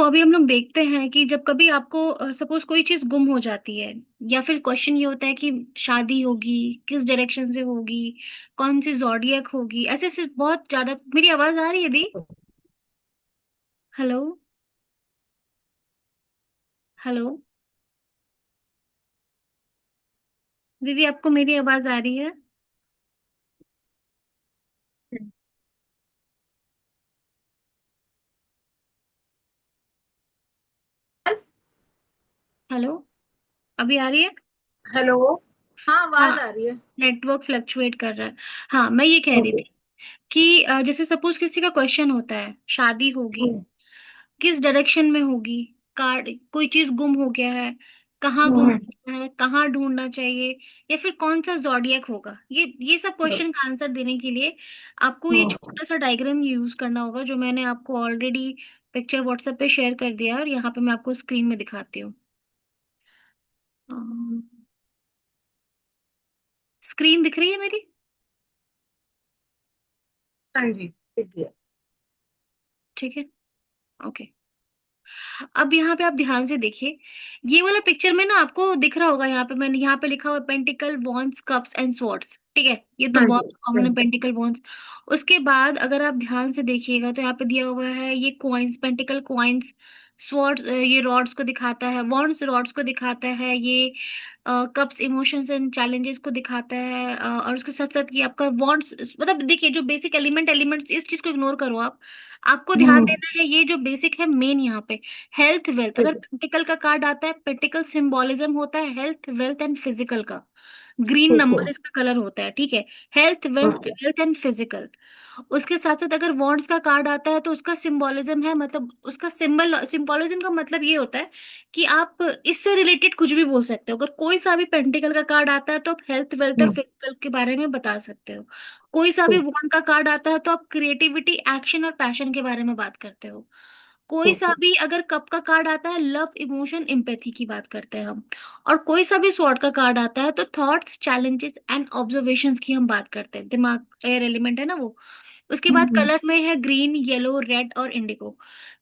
अभी हम लोग देखते हैं कि जब कभी आपको सपोज कोई चीज गुम हो जाती है, या फिर क्वेश्चन ये होता है कि शादी होगी, किस डायरेक्शन से होगी, कौन सी जॉडियक होगी, ऐसे ऐसे बहुत ज्यादा। मेरी आवाज आ रही है दी? हेलो? हेलो दीदी, आपको मेरी आवाज आ रही है? हेलो, अभी आ रही है? हेलो। हाँ, हाँ, आवाज आ रही है। नेटवर्क फ्लक्चुएट कर रहा है। हाँ, मैं ये कह रही ओके। थी कि जैसे सपोज किसी का क्वेश्चन होता है, शादी होगी, हम्म। किस डायरेक्शन में होगी, कार्ड कोई चीज गुम हो गया है, कहाँ गुम हम्म। हो गया है, कहाँ ढूंढना चाहिए, या फिर कौन सा जॉडियक होगा, ये सब क्वेश्चन का आंसर देने के लिए आपको ये हम्म। छोटा सा डायग्राम यूज करना होगा, जो मैंने आपको ऑलरेडी पिक्चर व्हाट्सएप पे शेयर कर दिया है, और यहाँ पे मैं आपको स्क्रीन में दिखाती हूँ। स्क्रीन दिख रही है मेरी? हाँ जी, ठीक है। ठीक है, ओके। अब यहाँ पे आप ध्यान से देखिए, ये वाला पिक्चर में ना आपको दिख रहा होगा, यहाँ पे मैंने यहाँ पे लिखा हुआ pentacle wands cups and swords, ठीक है, ये तो हाँ बहुत जी। कॉमन हाँ है, जी। Pentacle once. उसके बाद अगर आप ध्यान से देखिएगा तो यहाँ पे दिया हुआ है ये कॉइन्स, पेंटिकल कॉइन्स। स्वॉर्ड्स ये रॉड्स को दिखाता है, वॉन्ड्स रॉड्स को दिखाता है, ये कप्स इमोशंस एंड चैलेंजेस को दिखाता है, और उसके साथ साथ ये आपका वॉन्ट्स, मतलब देखिए जो बेसिक एलिमेंट, इस चीज को इग्नोर करो आप। आपको ध्यान हम्म। देना है ये जो बेसिक है मेन यहाँ पे, हेल्थ वेल्थ। अगर ठीक है। पेंटिकल का कार्ड आता है, पेंटिकल सिंबोलिज्म होता है हेल्थ वेल्थ एंड फिजिकल का। ग्रीन ठीक है। नंबर इसका कलर होता है, ठीक है। Health wealth okay. Wealth and physical. उसके साथ साथ अगर वॉन्ड्स का कार्ड आता है तो उसका सिंबोलिज्म है, मतलब उसका सिंबोलिज्म का मतलब ये होता है कि आप इससे रिलेटेड कुछ भी बोल सकते हो। अगर कोई सा भी पेंटिकल का कार्ड आता है तो आप हेल्थ वेल्थ और हम्म। फिजिकल के बारे में बता सकते हो। कोई सा भी ठीक। वॉन्ड का कार्ड आता है तो आप क्रिएटिविटी, एक्शन और पैशन के बारे में बात करते हो। कोई सा ओके। भी अगर कप का कार्ड आता है, लव, इमोशन, एम्पैथी की बात करते हैं हम। और कोई सा भी स्वॉर्ड का कार्ड आता है तो थॉट्स, चैलेंजेस एंड ऑब्जर्वेशंस की हम बात करते हैं, दिमाग, एयर एलिमेंट है ना वो। उसके बाद हम्म। कलर में है ग्रीन, येलो, रेड और इंडिगो।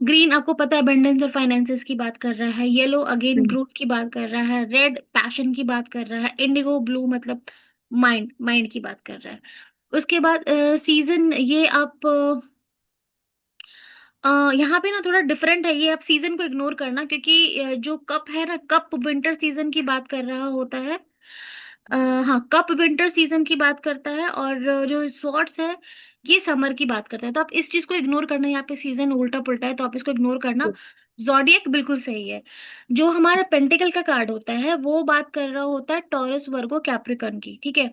ग्रीन आपको पता है अबंडेंस और फाइनेंसेस की बात कर रहा है, येलो अगेन हम्म। ग्रोथ की बात कर रहा है, रेड पैशन की बात कर रहा है, इंडिगो ब्लू मतलब माइंड माइंड की बात कर रहा है। उसके बाद सीजन, ये आप यहाँ पे ना थोड़ा डिफरेंट है, ये आप सीजन को इग्नोर करना, क्योंकि जो कप है ना, कप विंटर सीजन की बात कर रहा होता है। हाँ, कप विंटर सीजन की बात करता है, और जो स्वॉर्ड्स है ये समर की बात करता है, तो आप इस चीज को इग्नोर करना। यहाँ पे सीजन उल्टा पुल्टा है तो आप इसको इग्नोर करना। ठीक। जॉडियक बिल्कुल सही है। जो हमारा पेंटिकल का कार्ड होता है वो बात कर रहा होता है टॉरस, वर्गो, कैप्रिकॉर्न की, ठीक है।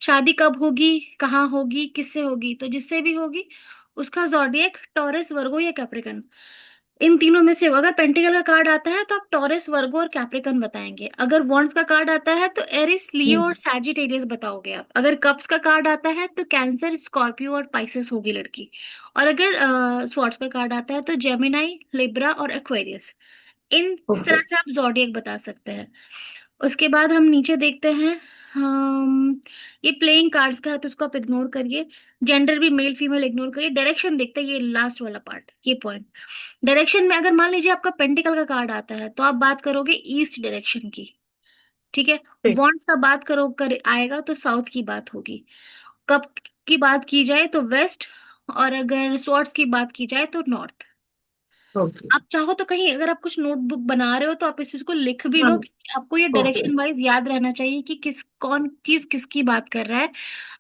शादी कब होगी, कहाँ होगी, किससे होगी, तो जिससे भी होगी उसका जॉडियक टॉरस, वर्गो या कैप्रिकन, इन तीनों में से होगा। अगर पेंटिकल का कार्ड आता है तो आप टॉरस, वर्गो और कैप्रिकन बताएंगे। अगर वॉन्ड्स का कार्ड आता है तो एरिस, लियो और हम्म। सैजिटेरियस बताओगे आप। अगर कप्स का कार्ड आता है तो कैंसर, स्कॉर्पियो और पाइसेस होगी लड़की। और अगर स्वॉर्ड्स का कार्ड आता है तो जेमिनाई, लिब्रा और एक्वेरियस। In okay. तरह से आप जॉडियक बता सकते हैं। उसके बाद हम नीचे देखते हैं, हम ये प्लेइंग कार्ड्स का है तो उसको आप इग्नोर करिए। जेंडर भी मेल फीमेल इग्नोर करिए। डायरेक्शन देखते हैं, ये लास्ट वाला पार्ट, ये पॉइंट। डायरेक्शन में अगर मान लीजिए आपका पेंटिकल का कार्ड आता है तो आप बात करोगे ईस्ट डायरेक्शन की, ठीक है। ठीक। वॉन्ट्स का बात करो कर आएगा तो साउथ की बात होगी। कप की बात की जाए तो वेस्ट, और अगर स्वॉर्ड्स की बात की जाए तो नॉर्थ। ओके। आप चाहो तो कहीं, अगर आप कुछ नोटबुक बना रहे हो तो आप इस चीज को लिख भी हाँ। लो, क्योंकि आपको ये ओके। डायरेक्शन वाइज याद रहना चाहिए कि किस कौन चीज किसकी बात कर रहा है। ये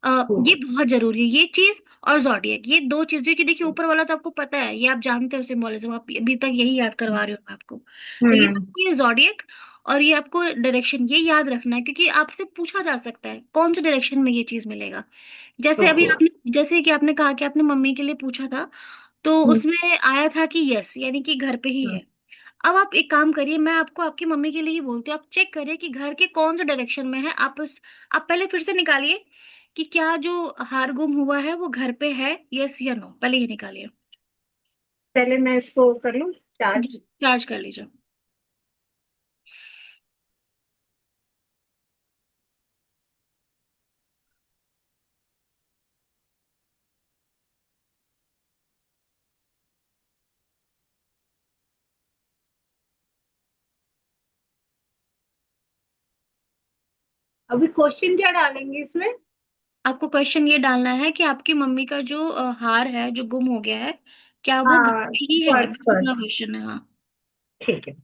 हम्म। बहुत जरूरी है, ये चीज और जॉडियक, ये दो चीजें। कि देखिए ऊपर वाला तो आपको पता है, ये आप जानते हो सिंबोलिज्म, आप अभी तक यही याद करवा रहे हो मैं आपको। लेकिन हम्म। आपको ये जॉडियक और ये आपको डायरेक्शन ये याद रखना है, क्योंकि आपसे पूछा जा सकता है कौन से डायरेक्शन में ये चीज मिलेगा। जैसे अभी ओके। आपने, जैसे कि आपने कहा कि आपने मम्मी के लिए पूछा था, तो हम्म। उसमें आया था कि यस, यानी कि घर पे ही है। अब आप एक काम करिए, मैं आपको आपकी मम्मी के लिए ही बोलती हूँ, आप चेक करिए कि घर के कौन से डायरेक्शन में है। आप पहले फिर से निकालिए कि क्या जो हार गुम हुआ है वो घर पे है, यस या नो, पहले ये निकालिए। पहले मैं इसको कर लूँ जी, चार्ज। चार्ज कर लीजिए। अभी क्वेश्चन क्या डालेंगे इसमें? आपको क्वेश्चन ये डालना है कि आपकी मम्मी का जो हार है जो गुम हो गया है, क्या वो घर हाँ, पे ही है, पर्स बस पर। इतना क्वेश्चन है। हाँ। ठीक है।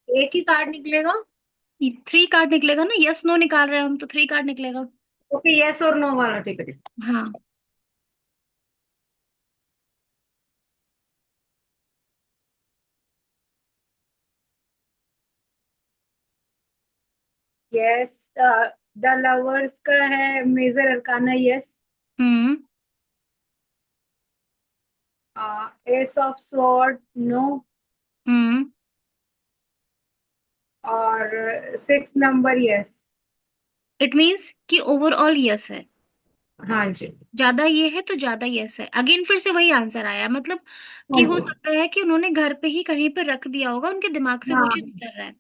एक ही कार्ड निकलेगा? ये 3 कार्ड निकलेगा ना, यस नो निकाल रहे हैं हम तो 3 कार्ड निकलेगा। ओके, यस और नो वाला, ठीक है। हाँ। यस। द लवर्स का है major arcana, yes. Hmm. Ace of sword, no. Hmm. और six number, yes. It means कि ओवरऑल यस है। हाँ जी। ज्यादा ये है तो ज्यादा यस है, अगेन फिर से वही आंसर आया, मतलब कि हाँ हो जी। सकता है कि उन्होंने घर पे ही कहीं पे रख दिया होगा, उनके दिमाग से वो चीज हाँ। उतर रहा है।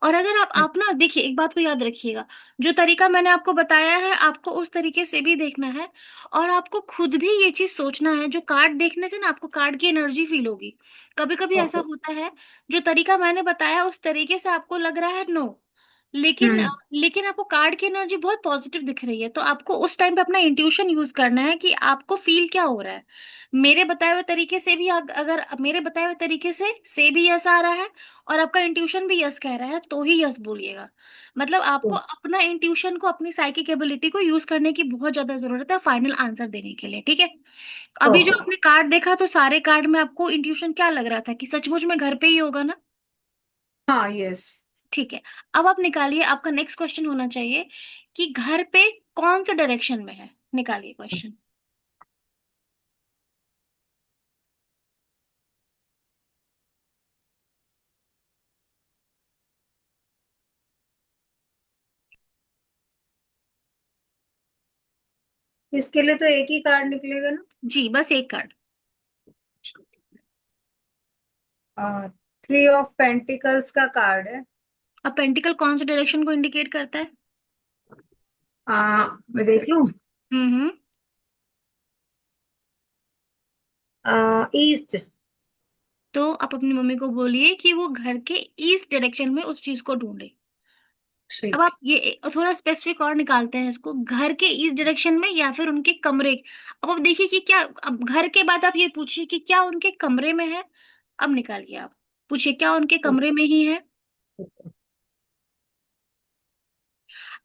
और अगर आप ना देखिए, एक बात को याद रखिएगा, जो तरीका मैंने आपको बताया है आपको उस तरीके से भी देखना है। और आपको खुद भी ये चीज सोचना है, जो कार्ड देखने से ना आपको कार्ड की एनर्जी फील होगी। कभी कभी ऐसा ओके। होता है, जो तरीका मैंने बताया उस तरीके से आपको लग रहा है नो, लेकिन हम्म। लेकिन आपको कार्ड की एनर्जी बहुत पॉजिटिव दिख रही है, तो आपको उस टाइम पे अपना इंट्यूशन यूज करना है कि आपको फील क्या हो रहा है। मेरे बताए हुए तरीके से भी अगर मेरे बताए हुए तरीके से भी यस आ रहा है, और आपका इंट्यूशन भी यस कह रहा है, तो ही यस बोलिएगा। मतलब आपको अपना इंट्यूशन को, अपनी साइकिक एबिलिटी को यूज करने की बहुत ज्यादा जरूरत है फाइनल आंसर देने के लिए, ठीक है। अभी जो ओके। आपने कार्ड देखा, तो सारे कार्ड में आपको इंट्यूशन क्या लग रहा था कि सचमुच में घर पे ही होगा ना। हाँ, यस। ठीक है। अब आप निकालिए, आपका नेक्स्ट क्वेश्चन होना चाहिए कि घर पे कौन से डायरेक्शन में है। निकालिए क्वेश्चन। इसके लिए तो एक ही कार्ड निकलेगा ना? जी, बस एक कार्ड। थ्री ऑफ पेंटिकल्स का कार्ड है। अब पेंटिकल कौन से डायरेक्शन को इंडिकेट करता है। मैं देख लूं। हम्म। ईस्ट। तो आप अपनी मम्मी को बोलिए कि वो घर के ईस्ट डायरेक्शन में उस चीज को ढूंढे। अब ठीक। आप ये थोड़ा स्पेसिफिक और निकालते हैं इसको, घर के ईस्ट डायरेक्शन में या फिर उनके कमरे। अब देखिए कि क्या, अब घर के बाद आप ये पूछिए कि क्या उनके कमरे में है। अब निकालिए, आप पूछिए क्या उनके कमरे में ही है।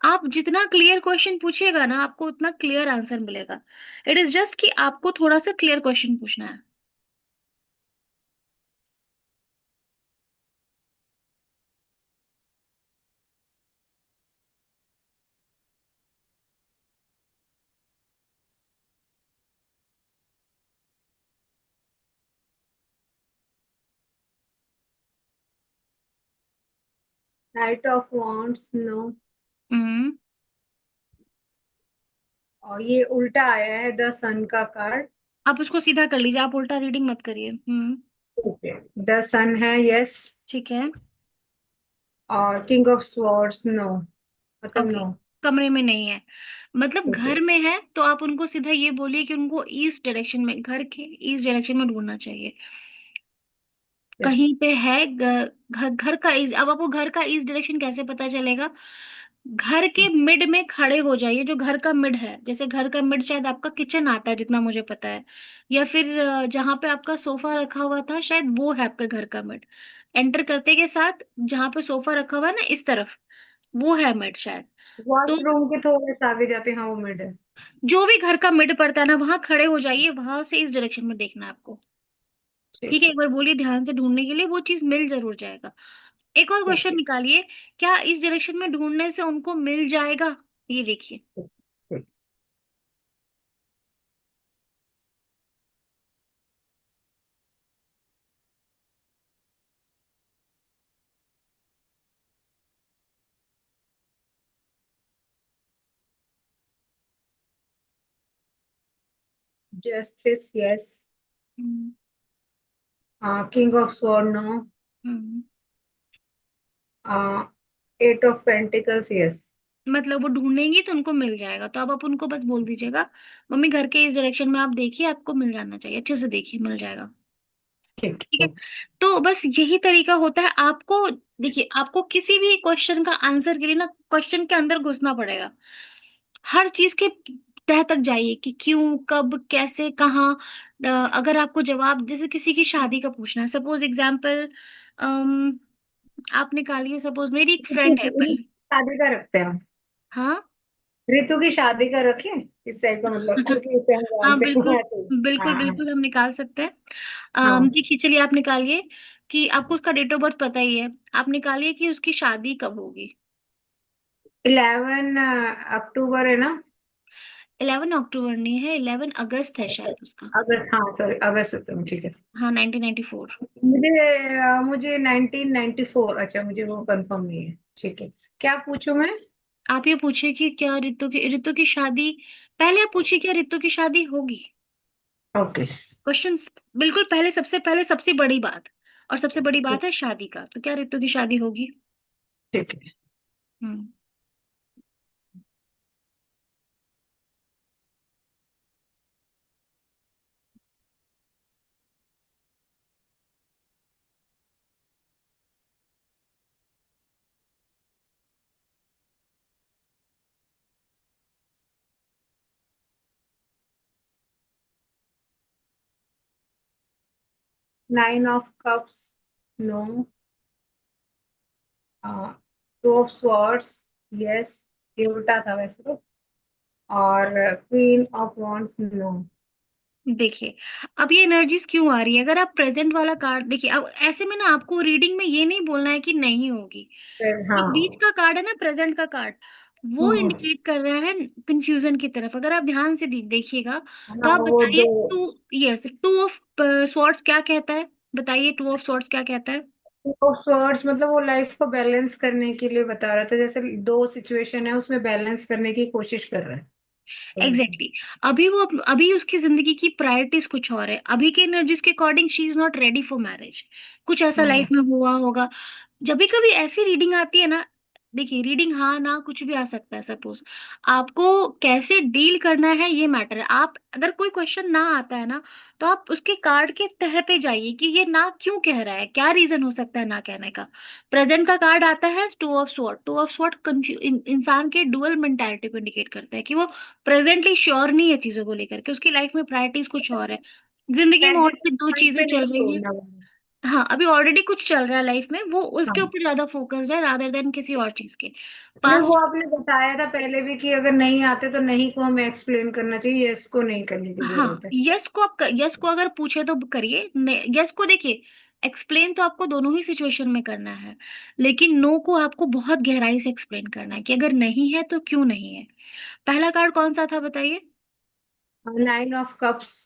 आप जितना क्लियर क्वेश्चन पूछिएगा ना, आपको उतना क्लियर आंसर मिलेगा। इट इज जस्ट कि आपको थोड़ा सा क्लियर क्वेश्चन पूछना है। Knight of wands, no. Hmm. और ये उल्टा आया है, द सन का कार्ड। आप उसको सीधा कर लीजिए, आप उल्टा रीडिंग मत करिए। हम्म। ओके। द सन है, यस। ठीक है। और किंग ऑफ स्वॉर्ड्स, नो। मतलब ओके। नो। कमरे में नहीं है, मतलब ओके। घर में है, तो आप उनको सीधा ये बोलिए कि उनको ईस्ट डायरेक्शन में, घर के ईस्ट डायरेक्शन में ढूंढना चाहिए। यस। कहीं पे है घर का ईस्ट। अब आपको घर का ईस्ट डायरेक्शन कैसे पता चलेगा। घर के मिड में खड़े हो जाइए, जो घर का मिड है, जैसे घर का मिड शायद आपका किचन आता है जितना मुझे पता है, या फिर जहाँ पे आपका सोफा रखा हुआ था शायद वो है आपका घर का मिड। एंटर करते के साथ जहाँ पे सोफा रखा हुआ है ना इस तरफ, वो है मिड शायद। तो वॉशरूम के थोड़े से आगे जाते हैं, हाँ वो मिड है। जो भी घर का मिड पड़ता है ना, वहां खड़े हो जाइए, वहां से इस डायरेक्शन में देखना है आपको। ठीक ठीक है, है। एक बार बोलिए ध्यान से, ढूंढने के लिए वो चीज मिल जरूर जाएगा। एक और क्वेश्चन ओके। निकालिए, क्या इस डायरेक्शन में ढूंढने से उनको मिल जाएगा। ये देखिए। Justice, yes. Hmm. King of sword, no. Hmm. Eight of pentacles, yes. मतलब वो ढूंढेंगी तो उनको मिल जाएगा, तो अब आप उनको बस बोल दीजिएगा, मम्मी घर के इस डायरेक्शन में आप देखिए, आपको मिल जाना चाहिए, अच्छे से देखिए, मिल जाएगा। ठीक ठीक है। है। तो बस यही तरीका होता है आपको। देखिए, आपको किसी भी क्वेश्चन का आंसर के लिए ना क्वेश्चन के अंदर घुसना पड़ेगा, हर चीज के तह तक जाइए कि क्यों, कब, कैसे, कहाँ। अगर आपको जवाब, जैसे किसी की शादी का पूछना है, सपोज एग्जाम्पल, आप निकालिए, सपोज मेरी एक फ्रेंड है ऋतु की पहले। शादी का रखते हैं। हाँ। ऋतु की शादी का रखें, इस टाइप का मतलब, क्योंकि इसे हम हाँ, जानते बिल्कुल हैं तो। बिल्कुल हाँ बिल्कुल, हम निकाल सकते हैं। हाँ। देखिए, चलिए आप निकालिए कि आपको उसका डेट ऑफ बर्थ पता ही है, आप निकालिए कि उसकी शादी कब होगी। 11 अक्टूबर है ना? 11 अक्टूबर नहीं है, 11 अगस्त है शायद उसका। अगस्त, हाँ सॉरी, अगस्त सितंबर, ठीक है। हाँ, 1994। मुझे 1994, अच्छा मुझे वो कंफर्म नहीं है, ठीक है। क्या पूछूं मैं? आप ये पूछिए कि क्या ऋतु की शादी, पहले आप पूछिए क्या ऋतु की शादी होगी। ओके। क्वेश्चन बिल्कुल पहले, सबसे पहले सबसे बड़ी बात, और सबसे बड़ी ठीक। बात है शादी का, तो क्या ऋतु की शादी होगी। ठीक है। Hmm. 9 of cups, no. Two of swords, yes. ये उल्टा था वैसे तो। और क्वीन ऑफ वॉन्ड्स, नो। देखिए, अब ये एनर्जीज क्यों आ रही है, अगर आप प्रेजेंट वाला कार्ड देखिए, अब ऐसे में ना आपको रीडिंग में ये नहीं बोलना है कि नहीं होगी। जो बीच हाँ। का कार्ड है ना, प्रेजेंट का कार्ड, वो हम्म। इंडिकेट कर रहा है कंफ्यूजन की तरफ, अगर आप ध्यान से देखिएगा। तो हाँ आप वो बताइए, दो। Two, yes, two of swords क्या कहता है, बताइए टू ऑफ स्वॉर्ड्स क्या कहता है। ऑफ स्वॉर्ड्स मतलब वो लाइफ को बैलेंस करने के लिए बता रहा था, जैसे दो सिचुएशन है उसमें बैलेंस करने की कोशिश कर रहा है, तो वैसे। Exactly exactly. अभी उसकी जिंदगी की प्रायोरिटीज कुछ और है, अभी के एनर्जीज के according she is not ready for marriage. कुछ ऐसा हम्म। लाइफ में हुआ होगा। जब भी कभी ऐसी रीडिंग आती है ना, देखिए रीडिंग हाँ ना कुछ भी आ सकता है, सपोज आपको कैसे डील करना है ये मैटर है। आप अगर कोई क्वेश्चन ना आता है ना, तो आप उसके कार्ड के तह पे जाइए कि ये ना क्यों कह रहा है, क्या रीजन हो सकता है ना कहने का। प्रेजेंट का कार्ड आता है two of sword, two of sword इंसान के डुअल मेंटालिटी को इंडिकेट करता है कि वो प्रेजेंटली श्योर नहीं है चीजों को लेकर के, उसकी लाइफ में प्रायोरिटीज कुछ और है, जिंदगी में और प्रेजेंट भी दो पॉइंट चीजें पे चल नहीं रही हैं। छोड़ना वो। हाँ, अभी ऑलरेडी कुछ चल रहा है लाइफ में, वो उसके हाँ, ऊपर ज्यादा फोकस्ड है रादर देन किसी और चीज के। नहीं वो पास्ट। आपने बताया था पहले भी कि अगर नहीं आते तो नहीं को हमें एक्सप्लेन करना चाहिए, यस को नहीं करने की हाँ, जरूरत है। यस को अगर पूछे तो करिए, यस को देखिए, एक्सप्लेन तो आपको दोनों ही सिचुएशन में करना है, लेकिन नो को आपको बहुत गहराई से एक्सप्लेन करना है कि अगर नहीं है तो क्यों नहीं है। पहला कार्ड कौन सा था बताइए। 9 ऑफ कप्स।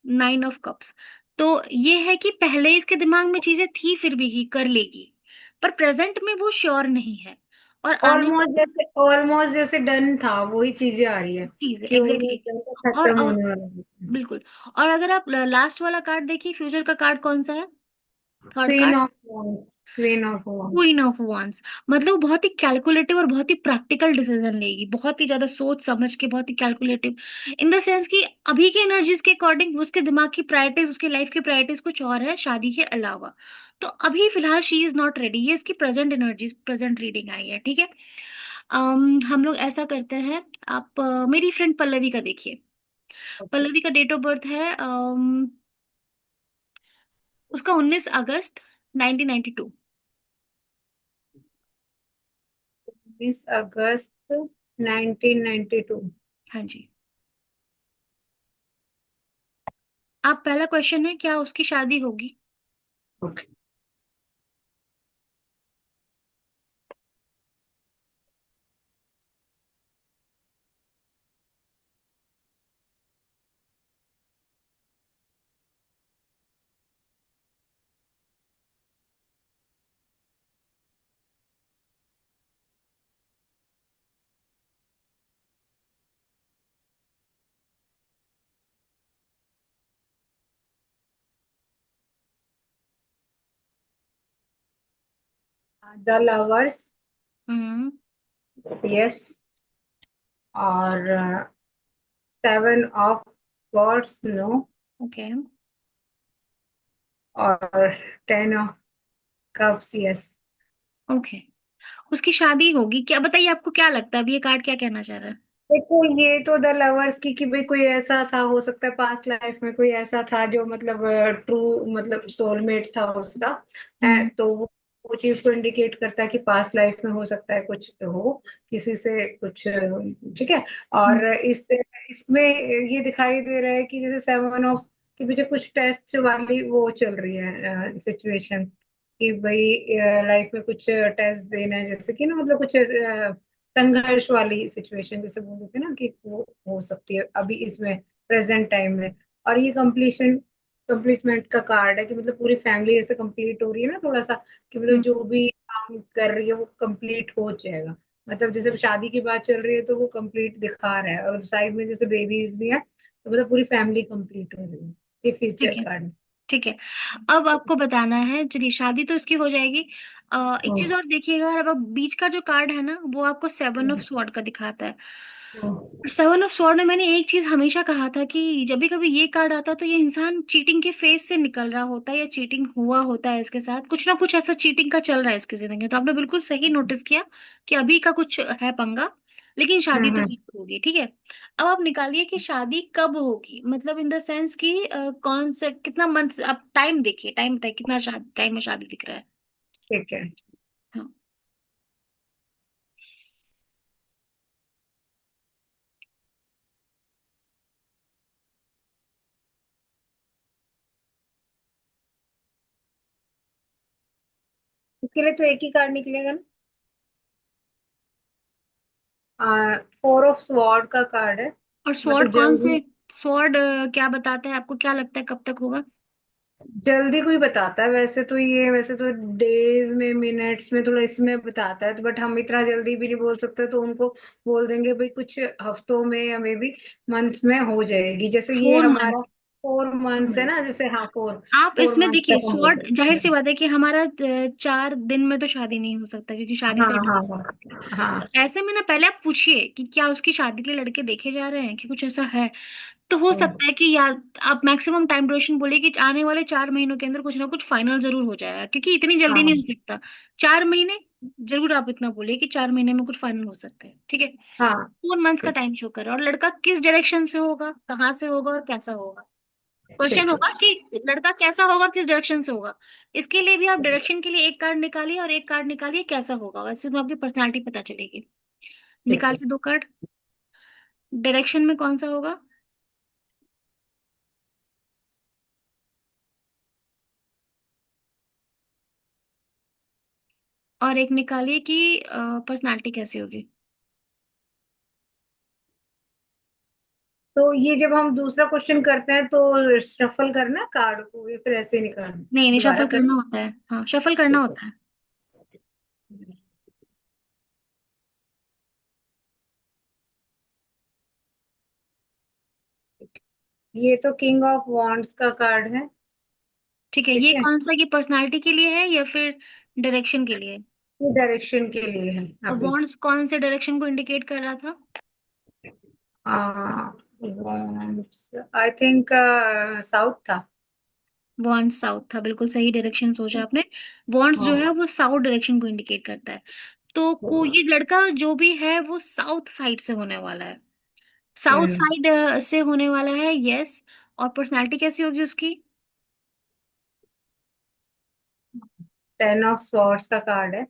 9 of cups. तो ये है कि पहले इसके दिमाग में चीजें थी, फिर भी ही कर लेगी, पर प्रेजेंट में वो श्योर नहीं है, और आने ऑलमोस्ट जैसे डन था, वही चीजें आ रही है चीज कि एग्जैक्टली ऑलमोस्ट डन था, exactly। खत्म होने वाला है। बिल्कुल। और अगर आप लास्ट वाला कार्ड देखिए, फ्यूचर का कार्ड कौन सा है, third queen card. Of wands, queen of queen wands. Of वांस। मतलब वो बहुत ही कैलकुलेटिव और बहुत ही प्रैक्टिकल डिसीजन लेगी, बहुत ही ज्यादा सोच समझ के, बहुत ही कैलकुलेटिव, इन द सेंस कि अभी के एनर्जीज के अकॉर्डिंग उसके दिमाग की प्रायोरिटीज, उसके लाइफ की प्रायोरिटीज कुछ और है शादी के अलावा। तो अभी फिलहाल शी इज नॉट रेडी, ये इसकी present energies, present reading I है, ठीक है। हम लोग ऐसा करते हैं, आप मेरी फ्रेंड पल्लवी का देखिए। पल्लवी का डेट ऑफ बर्थ है, उसका 19 अगस्त 1992। 20 अगस्त 1992। हाँ जी। आप पहला क्वेश्चन है क्या उसकी शादी होगी। Okay. The lovers, hmm. Yes. और 7 ऑफ वॉर्ड्स, नो। ओके। और 10 ऑफ कप्स, यस। ओके। उसकी शादी होगी क्या, बताइए आपको क्या लगता है, अभी ये कार्ड क्या कहना चाह रहा है? देखो, ये तो द लवर्स की कि भाई कोई ऐसा था, हो सकता है पास्ट लाइफ में कोई ऐसा था जो मतलब ट्रू, मतलब सोलमेट था उसका। हम्म। तो वो चीज को इंडिकेट करता है कि पास्ट लाइफ में हो सकता है कुछ हो किसी से कुछ, ठीक है। और हम्म। इसमें ये दिखाई दे रहा है कि जैसे 7 ऑफ के पीछे कुछ टेस्ट वाली वो चल रही है सिचुएशन, कि भाई लाइफ में कुछ टेस्ट देना है, जैसे कि ना मतलब कुछ संघर्ष वाली सिचुएशन जैसे बोल देते हैं ना, कि वो हो सकती है अभी इसमें प्रेजेंट टाइम में। और ये कंप्लीटमेंट का कार्ड है, कि मतलब पूरी फैमिली ऐसे कंप्लीट हो रही है ना, थोड़ा सा, कि मतलब हम्म। जो भी काम कर रही है वो कंप्लीट हो जाएगा। मतलब जैसे शादी की बात चल रही है तो वो कंप्लीट दिखा रहा है, और साइड में जैसे बेबीज भी है, तो मतलब पूरी फैमिली कंप्लीट हो रही है। ये फ्यूचर ठीक है। कार्ड। ठीक है। अब आपको बताना है, चलिए शादी तो इसकी हो जाएगी। एक चीज और देखिएगा, अब आप बीच का जो कार्ड है ना, वो आपको 7 ऑफ स्वॉर्ड का दिखाता है। 7 ऑफ स्वॉर्ड में मैंने एक चीज हमेशा कहा था कि जब भी कभी ये कार्ड आता है तो ये इंसान चीटिंग के फेस से निकल रहा होता है, या चीटिंग हुआ होता है इसके साथ, कुछ ना कुछ ऐसा चीटिंग का चल रहा है इसकी जिंदगी में। तो आपने बिल्कुल सही नोटिस किया कि अभी का कुछ है पंगा, लेकिन शादी तो जरूर होगी, ठीक है। अब आप निकालिए कि शादी कब होगी, मतलब इन द सेंस कि कौन से कितना मंथ, आप टाइम देखिए, टाइम बताइए कितना टाइम में शादी दिख रहा है। ठीक है। हाँ। इसके लिए तो एक ही कार्ड निकलेगा ना। 4 ऑफ स्वॉर्ड का कार्ड है। और मतलब स्वॉर्ड कौन से, स्वॉर्ड क्या बताता है, आपको क्या लगता है कब तक होगा? जल्दी कोई बताता है, वैसे तो डेज में मिनट्स में थोड़ा इसमें बताता है, तो बट हम इतना जल्दी भी नहीं बोल सकते, तो उनको बोल देंगे भाई कुछ हफ्तों में या मे बी मंथ्स में हो जाएगी, जैसे ये फोर हमारा मंथ्स 4 मंथ्स है ना, जैसे हाँ, फोर आप फोर इसमें मंथ देखिए, तक हम हो स्वॉर्ड जाहिर सी जाएगी। बात है कि हमारा 4 दिन में तो शादी नहीं हो सकता, क्योंकि शादी हाँ सेट। हाँ हाँ हाँ। ऐसे में ना पहले आप पूछिए कि क्या उसकी शादी के लिए लड़के देखे जा रहे हैं, कि कुछ ऐसा है। तो हो सकता है कि या आप मैक्सिमम टाइम ड्यूरेशन बोलिए कि आने वाले 4 महीनों के अंदर कुछ ना कुछ फाइनल जरूर हो जाएगा, क्योंकि इतनी जल्दी नहीं हो हाँ। सकता। 4 महीने, जरूर आप इतना बोलिए कि 4 महीने में कुछ फाइनल हो सकते हैं, ठीक है। हाँ। 4 मंथ्स का टाइम शो कर रहा है, और लड़का किस डायरेक्शन से होगा, कहाँ से होगा और कैसा होगा। क्वेश्चन ठीक है। होगा कि लड़का कैसा होगा और किस डायरेक्शन से होगा। इसके लिए भी आप डायरेक्शन के लिए एक कार्ड निकालिए, और एक कार्ड निकालिए कैसा होगा, वैसे में आपकी पर्सनालिटी पता चलेगी। ठीक है। निकालिए 2 कार्ड। डायरेक्शन में कौन सा होगा? और एक निकालिए कि पर्सनालिटी कैसी होगी। तो ये जब हम दूसरा क्वेश्चन करते हैं तो शफल करना कार्ड को, या फिर ऐसे ही निकालना, नहीं नहीं, दोबारा शफल करना करें। होता है, हाँ शफल करना ठीक है। होता है। ये तो किंग ऑफ वॉन्ड्स का कार्ड है। ठीक है, ये ठीक है। कौन सा, ये पर्सनालिटी के लिए है या फिर डायरेक्शन के लिए? ये डायरेक्शन के लिए है और अभी। वॉन्ट्स कौन से डायरेक्शन को इंडिकेट कर रहा था? वॉन्ड्स आई थिंक साउथ था। वॉन्ट्स साउथ था, बिल्कुल सही डायरेक्शन सोचा आपने। वॉन्ट्स जो है हाँ। वो साउथ डायरेक्शन को इंडिकेट करता है। तो को ये लड़का जो भी है वो साउथ साइड से होने वाला है, साउथ हम्म। साइड से होने वाला है, यस। और पर्सनालिटी कैसी होगी उसकी? 10 ऑफ स्वॉर्ड्स का कार्ड है।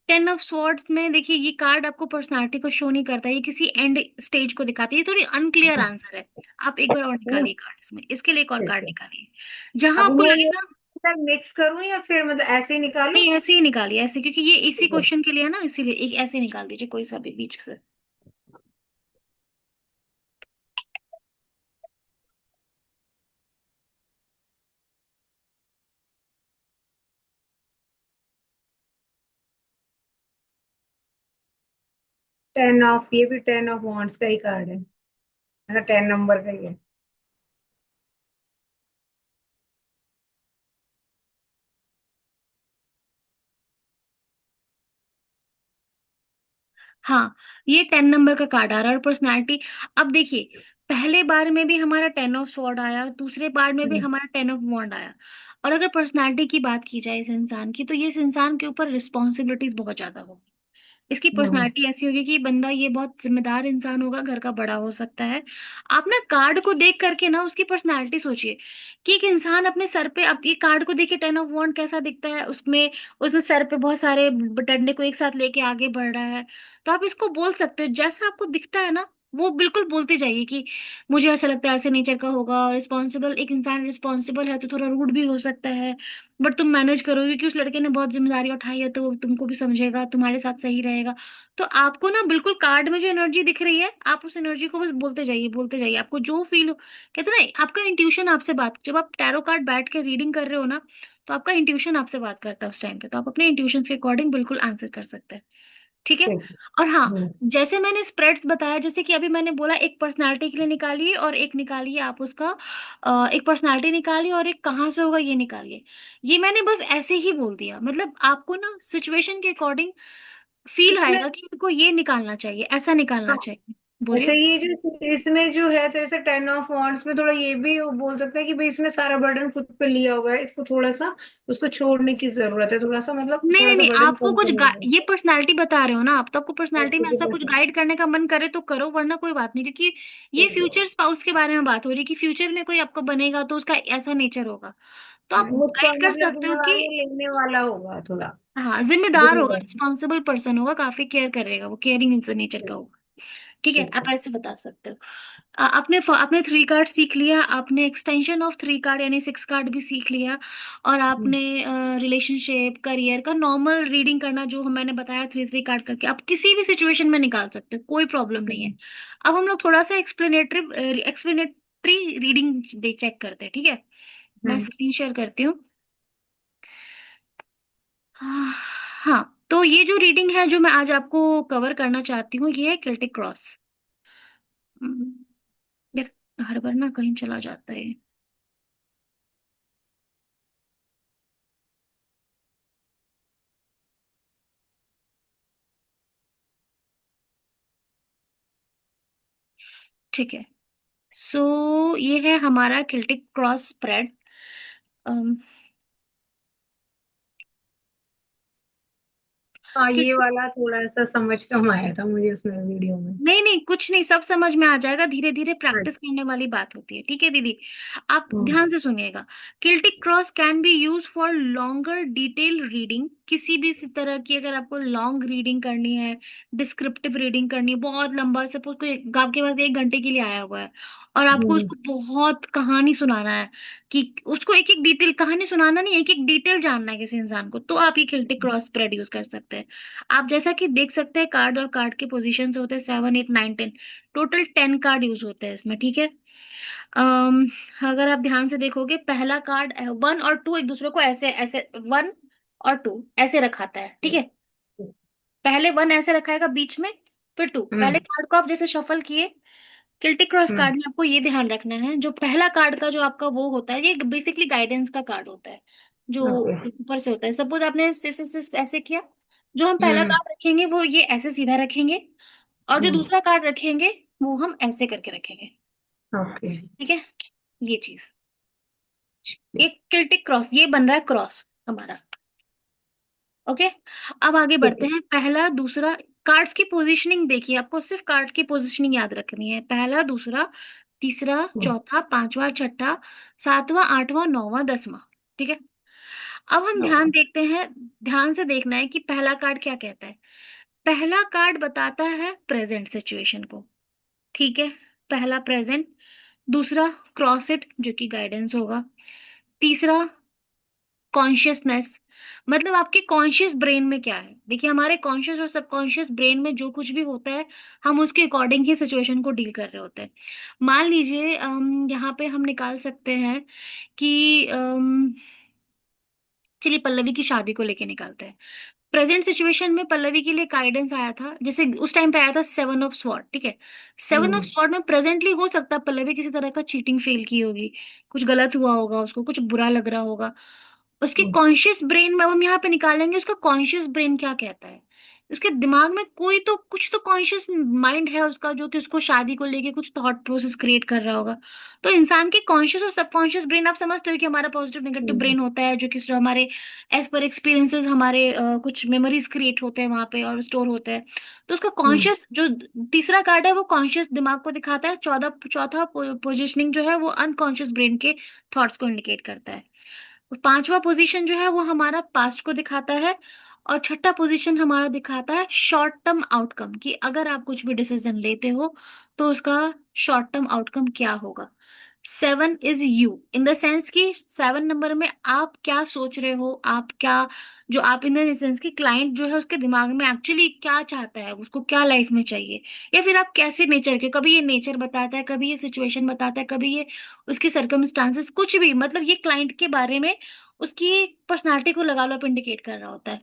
10 ऑफ स्वॉर्ड्स में देखिए, ये कार्ड आपको पर्सनालिटी को शो नहीं करता, ये किसी एंड स्टेज को दिखाती है, ये थोड़ी अनक्लियर आंसर है। आप एक बार और निकालिए कार्ड इसमें, इसके लिए एक और ठीक कार्ड है। निकालिए, जहां अब आपको मैं लगे ये ना। मिक्स करूं या फिर मतलब ऐसे ही निकालूं। नहीं, ऐसे ही निकालिए, ऐसे, क्योंकि ये इसी ठीक है। क्वेश्चन के लिए है ना, इसीलिए एक ऐसे निकाल दीजिए कोई सा भी बीच से। ये भी 10 ऑफ वॉन्ड्स का ही कार्ड है, मतलब 10 नंबर का ही है। हाँ, ये 10 नंबर का कार्ड आ रहा है। और पर्सनालिटी, अब देखिए, पहले बार में भी हमारा 10 ऑफ स्वॉर्ड आया, दूसरे बार में भी हम्म। हमारा 10 ऑफ वॉन्ड आया। और अगर पर्सनालिटी की बात की जाए इस इंसान की, तो ये इस इंसान के ऊपर रिस्पॉन्सिबिलिटीज बहुत ज्यादा होगी। इसकी हम्म। पर्सनालिटी ऐसी होगी कि बंदा ये बहुत जिम्मेदार इंसान होगा, घर का बड़ा हो सकता है। आप ना कार्ड को देख करके ना उसकी पर्सनालिटी सोचिए, कि एक इंसान अपने सर पे, अब ये कार्ड को देखिए, 10 ऑफ वॉन्ड कैसा दिखता है उसमें। उसने सर पे बहुत सारे डंडे को एक साथ लेके आगे बढ़ रहा है। तो आप इसको बोल सकते हो, जैसा आपको दिखता है ना, वो बिल्कुल बोलते जाइए कि मुझे ऐसा लगता है ऐसे नेचर का होगा। रिस्पॉन्सिबल, एक इंसान रिस्पॉन्सिबल है तो थोड़ा रूड भी हो सकता है, बट तुम मैनेज करोगे कि उस लड़के ने बहुत जिम्मेदारी उठाई है, तो वो तुमको भी समझेगा, तुम्हारे साथ सही रहेगा। तो आपको ना बिल्कुल कार्ड में जो एनर्जी दिख रही है, आप उस एनर्जी को बस बोलते जाइए, बोलते जाइए, आपको जो फील हो। कहते हैं ना, आपका इंट्यूशन आपसे बात, जब आप टैरो कार्ड बैठ के रीडिंग कर रहे हो ना, तो आपका इंट्यूशन आपसे बात करता है उस टाइम पे, तो आप अपने इंट्यूशन के अकॉर्डिंग बिल्कुल आंसर कर सकते हैं। ठीक है। ठीक है। और हाँ, हम्म। जैसे मैंने स्प्रेड्स बताया, जैसे कि अभी मैंने बोला, एक पर्सनालिटी के लिए निकालिए और एक निकालिए आप उसका, एक पर्सनालिटी निकालिए और एक कहाँ से होगा ये निकालिए। ये मैंने बस ऐसे ही बोल दिया, मतलब आपको ना सिचुएशन के अकॉर्डिंग फील इसमें, आएगा कि इनको ये निकालना चाहिए, ऐसा हाँ, निकालना चाहिए। अच्छा, बोलिए। ये जो इसमें जो है, तो ऐसे 10 ऑफ वॉन्ट्स में थोड़ा ये भी बोल सकते हैं कि भाई इसने सारा बर्डन खुद पे लिया हुआ है, इसको थोड़ा सा उसको छोड़ने की जरूरत है, थोड़ा सा मतलब नहीं थोड़ा नहीं सा नहीं, बर्डन आपको कम कुछ करने की ये पर्सनालिटी बता रहे हो ना आप, तो आपको पर्सनालिटी में ऐसा कुछ जरूरत गाइड करने का मन करे तो करो, वरना कोई बात नहीं, क्योंकि ये है। फ्यूचर स्पाउस के बारे में बात हो रही है कि फ्यूचर में कोई आपको बनेगा तो उसका ऐसा नेचर होगा। तो आप मुझको गाइड कर मतलब सकते हो थोड़ा कि ये लेने वाला होगा थोड़ा, हाँ, जिम्मेदार होगा, जिम्मेदार। रिस्पॉन्सिबल पर्सन होगा, काफी केयर करेगा, वो केयरिंग नेचर का ठीक होगा। ठीक है, ठीक आप है। ऐसे बता सकते हो। आपने 3 कार्ड सीख लिया, आपने एक्सटेंशन ऑफ 3 कार्ड यानी 6 कार्ड भी सीख लिया। और हम्म। आपने रिलेशनशिप, करियर का नॉर्मल रीडिंग करना जो मैंने बताया, 3 3 कार्ड करके आप किसी भी सिचुएशन में निकाल सकते हो, कोई प्रॉब्लम नहीं है। हम्म। अब हम लोग थोड़ा सा एक्सप्लेनेटरी रीडिंग दे चेक करते हैं, ठीक है। मैं हम्म। स्क्रीन शेयर करती हूँ। हाँ, तो ये जो रीडिंग है जो मैं आज आपको कवर करना चाहती हूँ, ये है केल्टिक क्रॉस। यार, हर बार ना कहीं चला जाता है। ठीक है। सो ये है हमारा केल्टिक क्रॉस स्प्रेड। हाँ, ये वाला थोड़ा सा समझ कम आया था मुझे उसमें वीडियो में। नहीं नहीं, कुछ नहीं, सब समझ में आ जाएगा, धीरे धीरे अच्छा। प्रैक्टिस करने वाली बात होती है, ठीक है दीदी। आप हम्म। ध्यान से सुनिएगा। Celtic cross can be use for longer detail reading, किसी भी इसी तरह की, अगर आपको लॉन्ग रीडिंग करनी है, डिस्क्रिप्टिव रीडिंग करनी है, बहुत लंबा, सपोज कोई आपके पास 1 घंटे के लिए आया हुआ है और आपको हम्म। उसको बहुत कहानी सुनाना है, कि उसको एक एक डिटेल, कहानी सुनाना नहीं, एक एक डिटेल जानना है किसी इंसान को, तो आप ये किल्टिक क्रॉस स्प्रेड यूज कर सकते हैं। आप जैसा कि देख सकते हैं, कार्ड और कार्ड के पोजीशन होते हैं 7 8 9 10, टोटल 10 कार्ड यूज होते हैं इसमें, ठीक है। अम अगर आप ध्यान से देखोगे, पहला कार्ड 1 और 2 एक दूसरे को ऐसे ऐसे, 1 और 2 ऐसे रखाता है, ठीक है। पहले 1 ऐसे रखाएगा बीच में, फिर 2, पहले हम्म। कार्ड को आप जैसे शफल किए। किल्टिक क्रॉस हम्म। कार्ड में आपको ये ध्यान रखना है, जो पहला कार्ड का जो आपका वो होता है, ये बेसिकली गाइडेंस का कार्ड होता है, जो ओके। ऊपर से होता है। सपोज आपने ऐसे किया, जो हम पहला हम्म। कार्ड रखेंगे वो ये ऐसे सीधा रखेंगे, और जो हम्म। दूसरा कार्ड रखेंगे वो हम ऐसे करके रखेंगे। ओके। ठीक है, ये चीज, ये किल्टिक क्रॉस, ये बन रहा है क्रॉस हमारा। ओके। अब आगे ठीक बढ़ते है। हैं, पहला दूसरा, कार्ड्स की पोजीशनिंग देखिए, आपको सिर्फ कार्ड की पोजीशनिंग याद रखनी है, पहला दूसरा तीसरा हम्म। चौथा पांचवा छठा सातवां आठवां नौवां दसवां। ठीक है। अब हम ध्यान ओके। देखते हैं, ध्यान से देखना है कि पहला कार्ड क्या कहता है। पहला कार्ड बताता है प्रेजेंट सिचुएशन को, ठीक है, पहला प्रेजेंट। दूसरा क्रॉस इट, जो कि गाइडेंस होगा। तीसरा कॉन्शियसनेस, मतलब आपके कॉन्शियस ब्रेन में क्या है। देखिए, हमारे कॉन्शियस और सबकॉन्शियस ब्रेन में जो कुछ भी होता है, हम उसके अकॉर्डिंग ही सिचुएशन को डील कर रहे होते हैं। मान लीजिए यहाँ पे हम निकाल सकते हैं कि चलिए पल्लवी की शादी को लेके निकालते हैं। प्रेजेंट सिचुएशन में पल्लवी के लिए गाइडेंस आया था, जैसे उस टाइम पे आया था 7 ऑफ स्वॉर्ड, ठीक है। Seven of hmm. स्वॉर्ड में प्रेजेंटली हो सकता है पल्लवी किसी तरह का चीटिंग फेल की होगी, कुछ गलत हुआ होगा, उसको कुछ बुरा लग रहा होगा। उसके हम्म। कॉन्शियस ब्रेन में, अब हम यहाँ पे निकालेंगे उसका कॉन्शियस ब्रेन क्या कहता है, उसके दिमाग में कोई तो कुछ तो कॉन्शियस माइंड है उसका, जो कि उसको शादी को लेके कुछ थॉट प्रोसेस क्रिएट कर रहा होगा। तो इंसान के कॉन्शियस और सबकॉन्शियस ब्रेन, आप समझते हो कि हमारा पॉजिटिव नेगेटिव हम्म। ब्रेन होता है, जो कि जो हमारे एज पर एक्सपीरियंसेस हमारे कुछ मेमोरीज क्रिएट होते हैं वहां पे और स्टोर होते हैं। तो उसका हम्म। कॉन्शियस जो तीसरा कार्ड है वो कॉन्शियस दिमाग को दिखाता है, चौदह चौथा पोजिशनिंग जो है वो अनकॉन्शियस ब्रेन के थॉट्स को इंडिकेट करता है। पांचवा पोजीशन जो है वो हमारा पास्ट को दिखाता है। और छठा पोजीशन हमारा दिखाता है शॉर्ट टर्म आउटकम, कि अगर आप कुछ भी डिसीजन लेते हो तो उसका शॉर्ट टर्म आउटकम क्या होगा। Seven is you, in the sense कि सेवन नंबर में आप क्या सोच रहे हो, आप क्या, जो आप इन द सेंस कि क्लाइंट जो है उसके दिमाग में एक्चुअली क्या चाहता है, उसको क्या लाइफ में चाहिए, या फिर आप कैसे नेचर के, कभी ये नेचर बताता है, कभी ये सिचुएशन बताता है, कभी ये उसकी सर्कमस्टांसेस, कुछ भी, मतलब ये क्लाइंट के बारे में उसकी पर्सनालिटी को लगा लो आप इंडिकेट कर रहा होता है।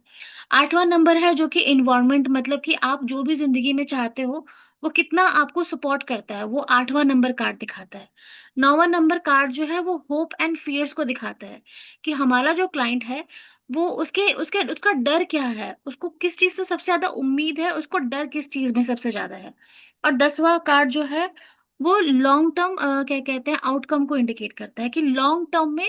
आठवां नंबर है जो कि इन्वायरमेंट, मतलब कि आप जो भी जिंदगी में चाहते हो वो कितना आपको सपोर्ट करता है, वो आठवां नंबर कार्ड दिखाता है। नौवां नंबर कार्ड जो है वो होप एंड फियर्स को दिखाता है, कि हमारा जो क्लाइंट है वो उसके उसके उसका डर क्या है, उसको किस चीज से सबसे ज्यादा उम्मीद है, उसको डर किस चीज में सबसे ज्यादा है। और दसवां कार्ड जो है वो लॉन्ग टर्म क्या कहते हैं आउटकम को इंडिकेट करता है, कि लॉन्ग टर्म में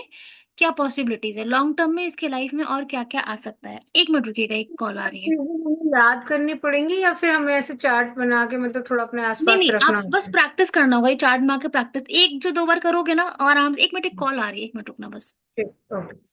क्या पॉसिबिलिटीज है, लॉन्ग टर्म में इसके लाइफ में और क्या क्या आ सकता है। एक मिनट रुकिएगा, एक कॉल आ रही है। चीजें हमें याद करनी पड़ेंगी या फिर हमें ऐसे चार्ट बना के मतलब थोड़ा अपने नहीं आसपास नहीं, रखना आप बस होता है? प्रैक्टिस करना होगा, ये चार्ट मार के प्रैक्टिस एक जो दो बार करोगे ना आराम से। एक मिनट, एक कॉल आ रही है, एक मिनट रुकना बस। ठीक, ओके।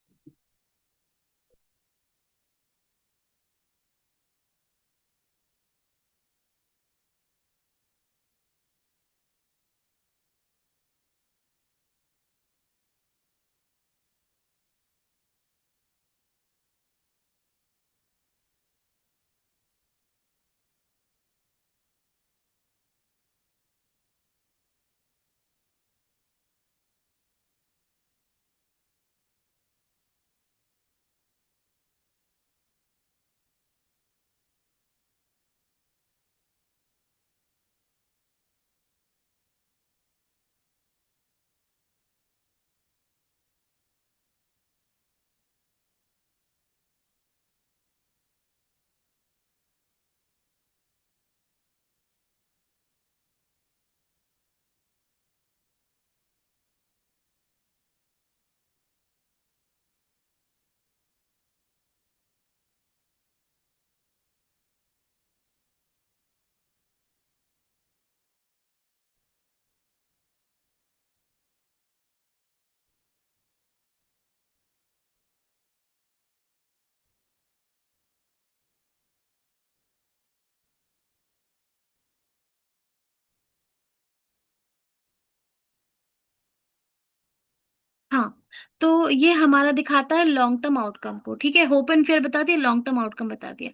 हाँ, तो ये हमारा दिखाता है लॉन्ग टर्म आउटकम को, ठीक है, होप एंड फेयर बता दिया, लॉन्ग टर्म आउटकम बता दिया।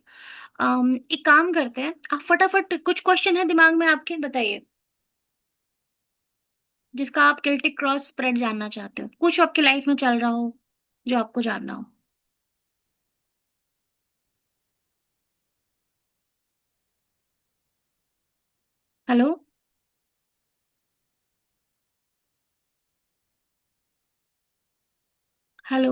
एक काम करते हैं, आप फटाफट, कुछ क्वेश्चन है दिमाग में आपके, बताइए, जिसका आप केल्टिक क्रॉस स्प्रेड जानना चाहते हो, कुछ आपकी लाइफ में चल रहा हो जो आपको जानना हो। हेलो। हेलो।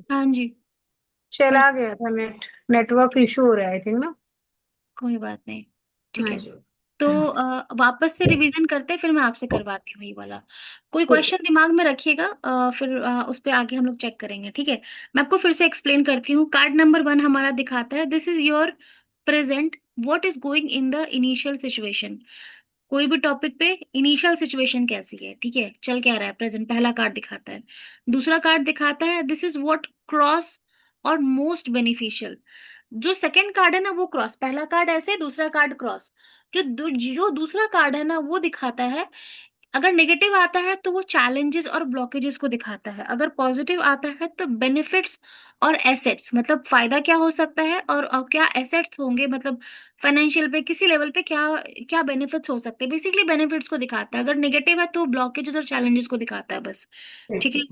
हाँ जी। कोई चला गया था नेटवर्क इशू हो रहा है आई थिंक ना। कोई बात नहीं, ठीक हाँ है। जी। तो वापस से रिवीजन करते हैं, फिर मैं आपसे करवाती हूँ ये वाला। कोई ठीक क्वेश्चन है। दिमाग में रखिएगा, फिर उस पे आगे हम लोग चेक करेंगे, ठीक है। मैं आपको फिर से एक्सप्लेन करती हूँ। कार्ड नंबर 1 हमारा दिखाता है this is your present, what is going in the initial situation. कोई भी टॉपिक पे इनिशियल सिचुएशन कैसी है, ठीक है, चल क्या रहा है, प्रेजेंट पहला कार्ड दिखाता है। दूसरा कार्ड दिखाता है दिस इज व्हाट क्रॉस और मोस्ट बेनिफिशियल। जो सेकंड कार्ड है ना वो क्रॉस, पहला कार्ड ऐसे, दूसरा कार्ड क्रॉस। जो दूसरा कार्ड है ना वो दिखाता है, अगर नेगेटिव आता है तो वो चैलेंजेस और ब्लॉकेजेस को दिखाता है, अगर पॉजिटिव आता है तो बेनिफिट्स और एसेट्स, मतलब फायदा क्या हो सकता है और क्या एसेट्स होंगे, मतलब फाइनेंशियल पे किसी लेवल पे क्या क्या बेनिफिट्स हो सकते हैं, बेसिकली बेनिफिट्स को दिखाता है। अगर नेगेटिव है तो ब्लॉकेजेस और चैलेंजेस को दिखाता है बस, ठीक ठीक है। है।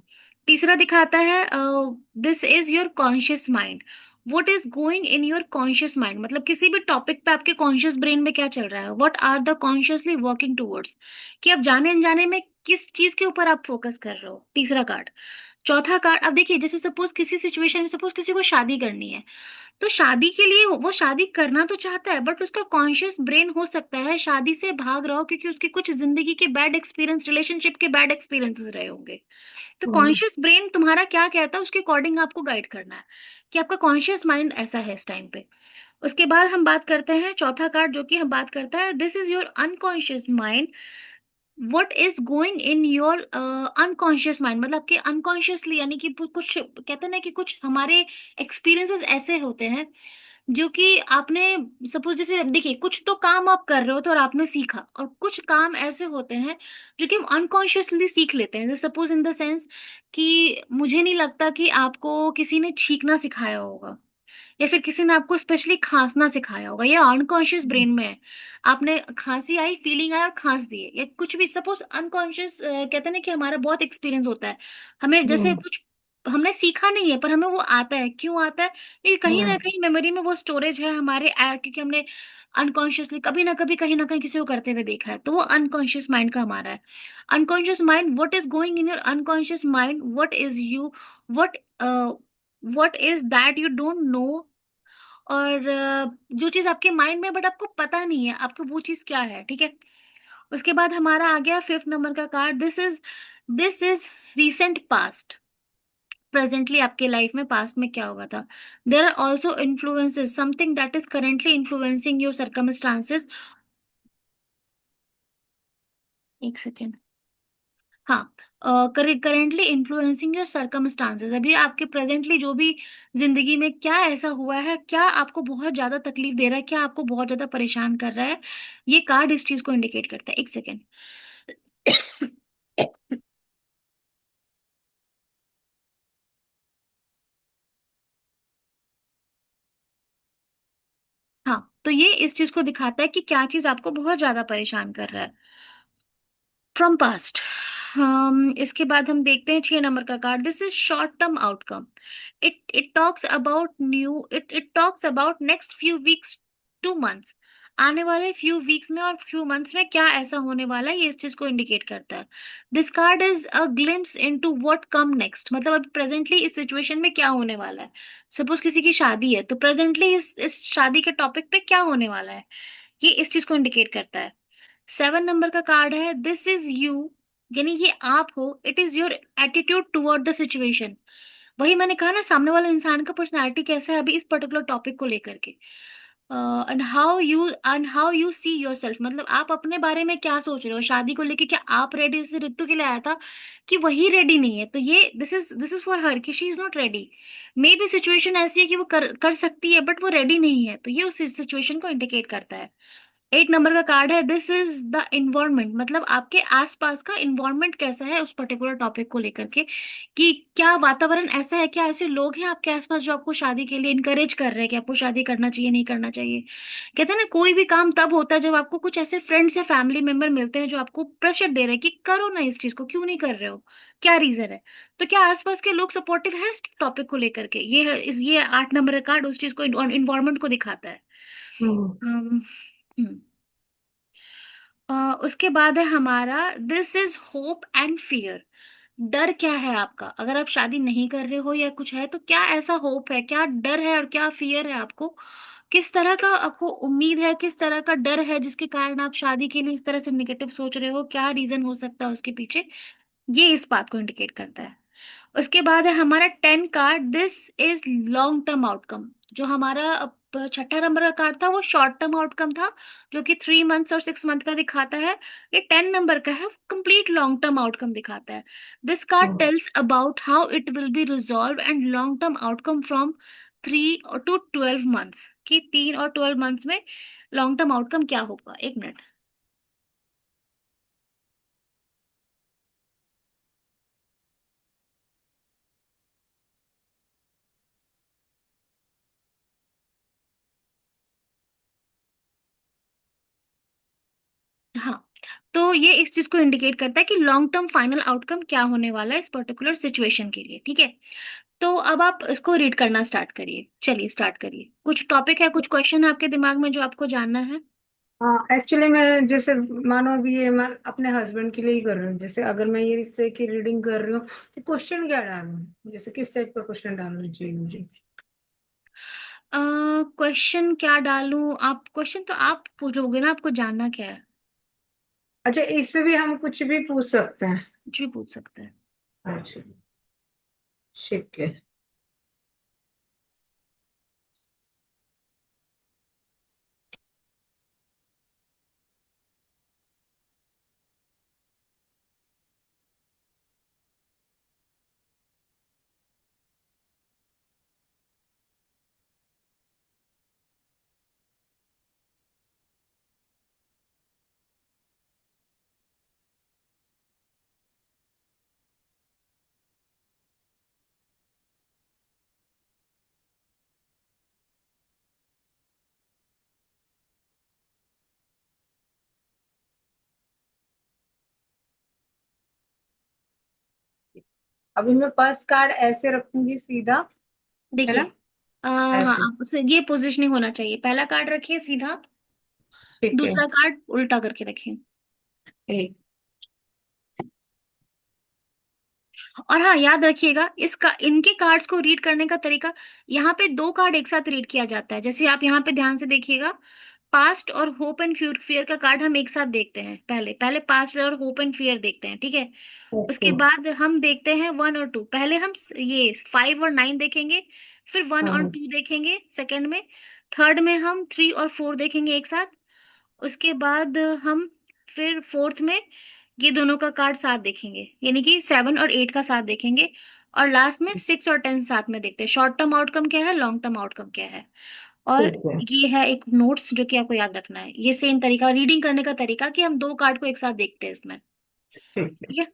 तीसरा दिखाता है this is your conscious mind, what is going in your conscious mind, मतलब किसी भी टॉपिक पे आपके कॉन्शियस ब्रेन में क्या चल रहा है, what are the consciously working towards, कि आप जाने अनजाने में किस चीज के ऊपर आप फोकस कर रहे हो, तीसरा कार्ड। चौथा कार्ड, अब देखिए जैसे सपोज किसी सिचुएशन में, सपोज किसी को शादी करनी है, तो शादी के लिए वो शादी करना तो चाहता है, बट उसका कॉन्शियस ब्रेन हो सकता है शादी से भाग रहा हो, क्योंकि उसके कुछ जिंदगी के बैड एक्सपीरियंस, रिलेशनशिप के बैड एक्सपीरियंसेस रहे होंगे। तो हम्म। कॉन्शियस ब्रेन तुम्हारा क्या कहता है उसके अकॉर्डिंग आपको गाइड करना है, कि आपका कॉन्शियस माइंड ऐसा है इस टाइम पे। उसके बाद हम बात करते हैं चौथा कार्ड, जो कि हम बात करता है this is your unconscious mind, what is going in your unconscious mind, मतलब कि अनकॉन्शियसली, यानी कि कुछ कहते हैं ना कि कुछ हमारे एक्सपीरियंसेस ऐसे होते हैं जो कि आपने, सपोज जैसे देखिए कुछ तो काम आप कर रहे हो तो और आपने सीखा, और कुछ काम ऐसे होते हैं जो कि हम अनकॉन्शियसली सीख लेते हैं, जैसे सपोज इन द सेंस कि मुझे नहीं लगता कि आपको किसी ने छींकना सिखाया होगा, या फिर किसी ने आपको स्पेशली खांसना सिखाया होगा, या अनकॉन्शियस ब्रेन में है, आपने खांसी आई, फीलिंग आई और खांस दिए, या कुछ भी सपोज अनकॉन्शियस, कहते हैं ना कि हमारा बहुत एक्सपीरियंस होता है, हमें जैसे हम्म। कुछ हमने सीखा नहीं है पर हमें वो आता है, क्यों आता है, क्योंकि कहीं ना हम्म। कहीं मेमोरी में वो स्टोरेज है हमारे, क्योंकि हमने अनकॉन्शियसली कभी ना कभी कहीं ना कहीं किसी को करते हुए देखा है, तो वो अनकॉन्शियस माइंड का हमारा है। Unconscious mind, what is going in your unconscious mind, what is you, what what is that you don't know, और जो चीज आपके माइंड में बट आपको पता नहीं है आपको वो चीज क्या है, ठीक है। उसके बाद हमारा आ गया 5th नंबर का card, this is recent past, presently आपके लाइफ में पास्ट में क्या हुआ था। There are also influences, something that is currently influencing your circumstances. एक सेकेंड, हाँ, करेंटली इन्फ्लुएंसिंग योर सर्कमस्टांसेस, अभी आपके प्रेजेंटली जो भी जिंदगी में क्या ऐसा हुआ है, क्या आपको बहुत ज्यादा तकलीफ दे रहा है, क्या आपको बहुत ज्यादा परेशान कर रहा है, ये कार्ड इस चीज को इंडिकेट करता है। एक सेकेंड। हाँ, तो ये इस चीज को दिखाता है कि क्या चीज आपको बहुत ज्यादा परेशान कर रहा है फ्रॉम पास्ट। इसके बाद हम देखते हैं 6 नंबर का card, this is short term outcome, it talks about new, it talks about next few weeks two months, आने वाले फ्यू वीक्स में और फ्यू मंथ्स में क्या ऐसा होने वाला है, ये इस चीज को इंडिकेट करता है। This card is a glimpse into what come next, मतलब अब प्रेजेंटली इस सिचुएशन में क्या होने वाला है। सपोज किसी की शादी है तो प्रेजेंटली इस शादी के टॉपिक पे क्या होने वाला है, ये इस चीज को इंडिकेट करता है। 7 नंबर का कार्ड है दिस इज यू, यानी ये आप हो, it is your attitude toward the situation. वही मैंने कहा ना, सामने वाले इंसान का पर्सनालिटी कैसा है अभी इस पर्टिकुलर टॉपिक को लेकर के, and how you see your self, मतलब आप अपने बारे में क्या सोच रहे हो शादी को लेके, क्या आप रेडी, जैसे ऋतु के लिए आया था कि वही रेडी नहीं है, तो ये दिस इज फॉर हर कि she is not ready, may be situation ऐसी है कि वो कर कर सकती है बट वो रेडी नहीं है, तो ये उस सिचुएशन को इंडिकेट करता है। 8 नंबर का कार्ड है दिस इज द इन्वायरमेंट, मतलब आपके आसपास का इन्वायरमेंट कैसा है उस पर्टिकुलर टॉपिक को लेकर के, कि क्या वातावरण ऐसा है, क्या ऐसे लोग हैं आपके आसपास जो आपको शादी के लिए इनकरेज कर रहे हैं कि आपको शादी करना चाहिए नहीं करना चाहिए। कहते हैं ना कोई भी काम तब होता है जब आपको कुछ ऐसे फ्रेंड्स या फैमिली मेंबर मिलते हैं जो आपको प्रेशर दे रहे हैं कि करो ना इस चीज को, क्यों नहीं कर रहे हो, क्या रीजन है। तो क्या आसपास के लोग सपोर्टिव है इस टॉपिक को लेकर के, ये 8 नंबर का कार्ड उस चीज को, इन्वायरमेंट को दिखाता है। हम्म। अम्म, हम्म। उसके बाद है हमारा this is hope and fear, डर क्या है आपका, अगर आप शादी नहीं कर रहे हो या कुछ है तो क्या ऐसा होप है, क्या डर है और क्या फियर है आपको, किस तरह का आपको उम्मीद है, किस तरह का डर है जिसके कारण आप शादी के लिए इस तरह से निगेटिव सोच रहे हो, क्या रीजन हो सकता है उसके पीछे, ये इस बात को इंडिकेट करता है। उसके बाद है हमारा 10 card, this is long term outcome. जो हमारा छठा नंबर का कार्ड था वो शॉर्ट टर्म आउटकम था, जो कि 3 मंथ्स और 6 मंथ का दिखाता है। ये 10 नंबर का है, कंप्लीट लॉन्ग टर्म आउटकम दिखाता है। This card hmm. Tells about how it will be resolve and long term outcome from 3 to 12 months, कि 3 और 12 मंथ्स में लॉन्ग टर्म आउटकम क्या होगा। एक मिनट। हाँ, तो ये इस चीज को इंडिकेट करता है कि लॉन्ग टर्म फाइनल आउटकम क्या होने वाला है इस पर्टिकुलर सिचुएशन के लिए। ठीक है, तो अब आप इसको रीड करना स्टार्ट करिए। चलिए स्टार्ट करिए। कुछ टॉपिक है, कुछ क्वेश्चन है आपके दिमाग में जो आपको जानना है? हाँ, एक्चुअली मैं जैसे मानो अभी ये मैं अपने हस्बैंड के लिए ही कर रही हूँ, जैसे अगर मैं ये रिश्ते की रीडिंग कर रही हूँ तो क्वेश्चन क्या डालूं, जैसे किस टाइप का क्वेश्चन डालना चाहिए मुझे? क्वेश्चन क्या डालूं? आप क्वेश्चन तो आप पूछोगे ना, आपको जानना क्या है। अच्छा, इस पे भी हम कुछ भी पूछ सकते हैं? कुछ भी पूछ सकते हैं। अच्छा, ठीक है। अभी मैं फर्स्ट कार्ड ऐसे रखूंगी सीधा, है देखिए, ना? हाँ, ऐसे। आप ये पोजिशनिंग होना चाहिए। पहला कार्ड रखिए सीधा, ठीक है। दूसरा कार्ड उल्टा करके रखिए। एक। और हाँ, याद रखिएगा इसका, इनके कार्ड्स को रीड करने का तरीका, यहाँ पे 2 कार्ड एक साथ रीड किया जाता है। जैसे आप यहाँ पे ध्यान से देखिएगा, पास्ट और होप एंड फियर का कार्ड हम एक साथ देखते हैं। पहले पहले पास्ट और होप एंड फियर देखते हैं, ठीक है। उसके ओके। बाद हम देखते हैं 1 और 2। पहले हम ये 5 और 9 देखेंगे, फिर वन और हाँ। टू देखेंगे सेकंड में। थर्ड में हम 3 और 4 देखेंगे एक साथ। उसके बाद हम फिर फोर्थ में ये दोनों का कार्ड साथ देखेंगे, यानी कि 7 और 8 का साथ देखेंगे। और लास्ट में 6 और 10 साथ में देखते हैं। शॉर्ट टर्म आउटकम क्या है, लॉन्ग टर्म आउटकम क्या है। और ठीक है। ये है एक नोट्स जो कि आपको याद रखना है। ये सेम तरीका रीडिंग करने का तरीका कि हम 2 कार्ड को एक साथ देखते हैं इसमें। ठीक है। ठीक है,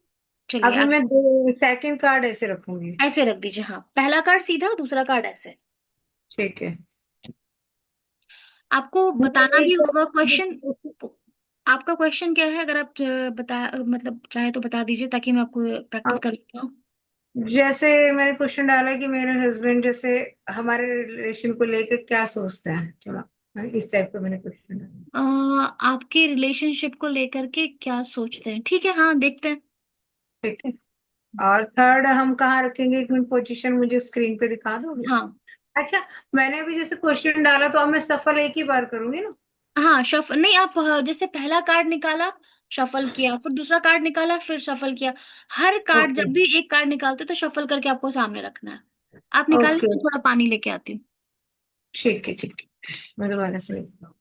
चलिए अभी आगे। मैं दो सेकंड कार्ड ऐसे रखूंगी। ऐसे रख दीजिए, हाँ, पहला कार्ड सीधा, दूसरा कार्ड ऐसे। ठीक है। आपको मुझे बताना भी एक होगा क्वेश्चन। आपका क्वेश्चन क्या है, अगर आप मतलब चाहे तो बता दीजिए ताकि मैं आपको प्रैक्टिस कर पाऊँ। जैसे मैंने क्वेश्चन डाला कि मेरे हस्बैंड जैसे हमारे रिलेशन को लेकर क्या सोचते हैं, थोड़ा इस टाइप का मैंने क्वेश्चन डाला। आपके रिलेशनशिप को लेकर के क्या सोचते हैं, ठीक है, हाँ देखते हैं। ठीक है। और थर्ड हम कहाँ रखेंगे, एक मिनट, पोजीशन मुझे स्क्रीन पे दिखा दोगे? हाँ अच्छा, मैंने अभी जैसे क्वेश्चन डाला तो अब मैं सफल एक ही बार करूंगी ना? हाँ, शफल नहीं, आप जैसे पहला कार्ड निकाला, शफल किया, फिर दूसरा कार्ड निकाला, फिर शफल किया। हर कार्ड, ओके। जब भी एक कार्ड निकालते हो तो शफल करके आपको सामने रखना है। आप निकालिए, ओके। मैं थोड़ा पानी लेके आती हूँ। ठीक है, ठीक है, मैं दोबारा से लिखता हूँ।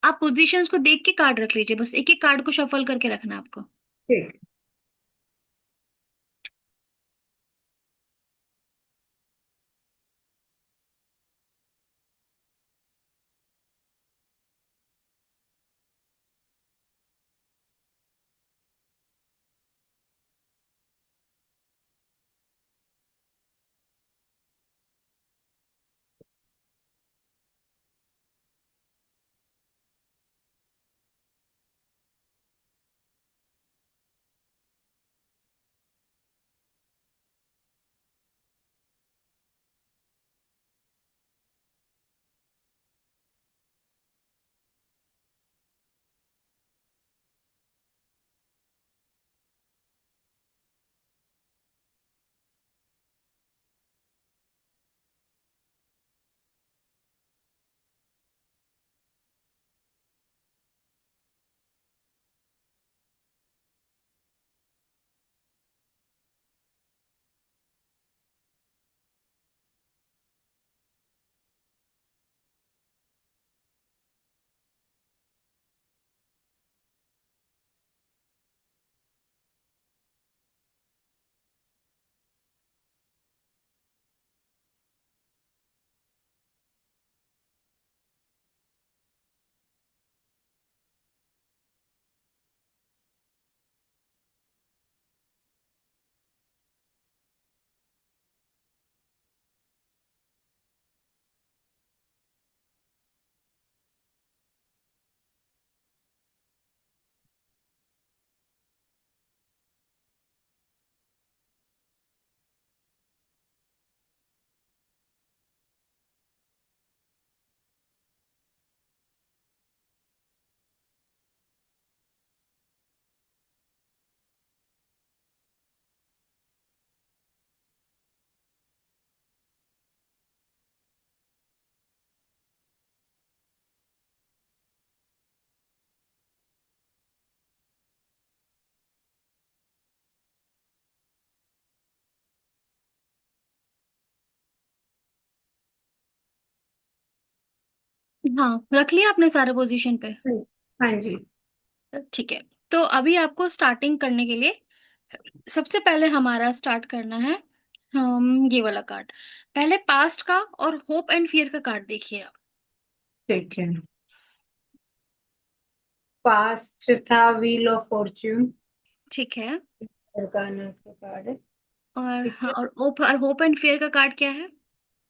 आप पोजीशंस को देख के कार्ड रख लीजिए, बस एक एक कार्ड को शफल करके रखना है आपको। ठीक। हाँ, रख लिया आपने सारे पोजीशन पे। हाँ जी। ठीक है। तो अभी आपको स्टार्टिंग करने के लिए सबसे पहले हमारा स्टार्ट करना है, हम ये वाला कार्ड, पहले पास्ट का और होप एंड फियर का कार्ड देखिए आप। ठीक है। पास्ट था व्हील ऑफ फॉर्च्यून, ठीक है। अरकाना का कार्ड है। और ठीक हाँ, है। और होप एंड फियर का कार्ड क्या है?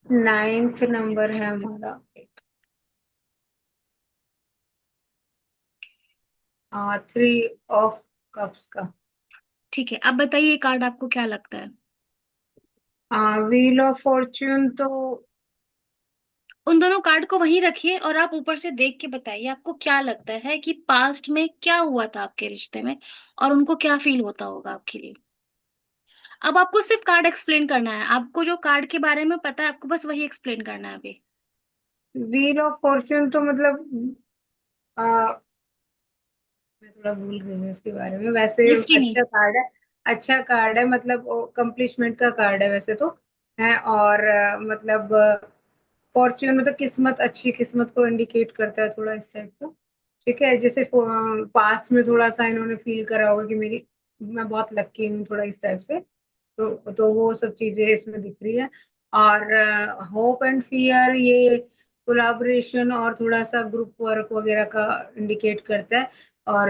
नाइन्थ नंबर है हमारा, थ्री ऑफ कप्स का। ठीक है, अब बताइए ये कार्ड आपको क्या लगता है? व्हील ऑफ फॉर्च्यून तो उन दोनों कार्ड को वहीं रखिए और आप ऊपर से देख के बताइए आपको क्या लगता है कि पास्ट में क्या हुआ था आपके रिश्ते में, और उनको क्या फील होता होगा आपके लिए। अब आपको सिर्फ कार्ड एक्सप्लेन करना है, आपको जो कार्ड के बारे में पता है आपको बस वही एक्सप्लेन करना है अभी। व्हील ऑफ फॉर्च्यून तो मतलब मैं थोड़ा भूल गई हूँ इसके बारे में, वैसे डेस्टिनी। अच्छा कार्ड है। अच्छा कार्ड है, मतलब कंप्लीशमेंट का कार्ड है वैसे तो, है। और मतलब फॉर्च्यून मतलब किस्मत, अच्छी किस्मत को इंडिकेट करता है थोड़ा इस टाइप का। ठीक है, जैसे पास्ट में थोड़ा सा इन्होंने फील करा होगा कि मेरी, मैं बहुत लक्की हूँ थोड़ा इस टाइप से। तो वो सब चीजें इसमें दिख रही है। और होप एंड फियर ये कोलाबोरेशन और थोड़ा सा ग्रुप वर्क वगैरह का इंडिकेट करता है। और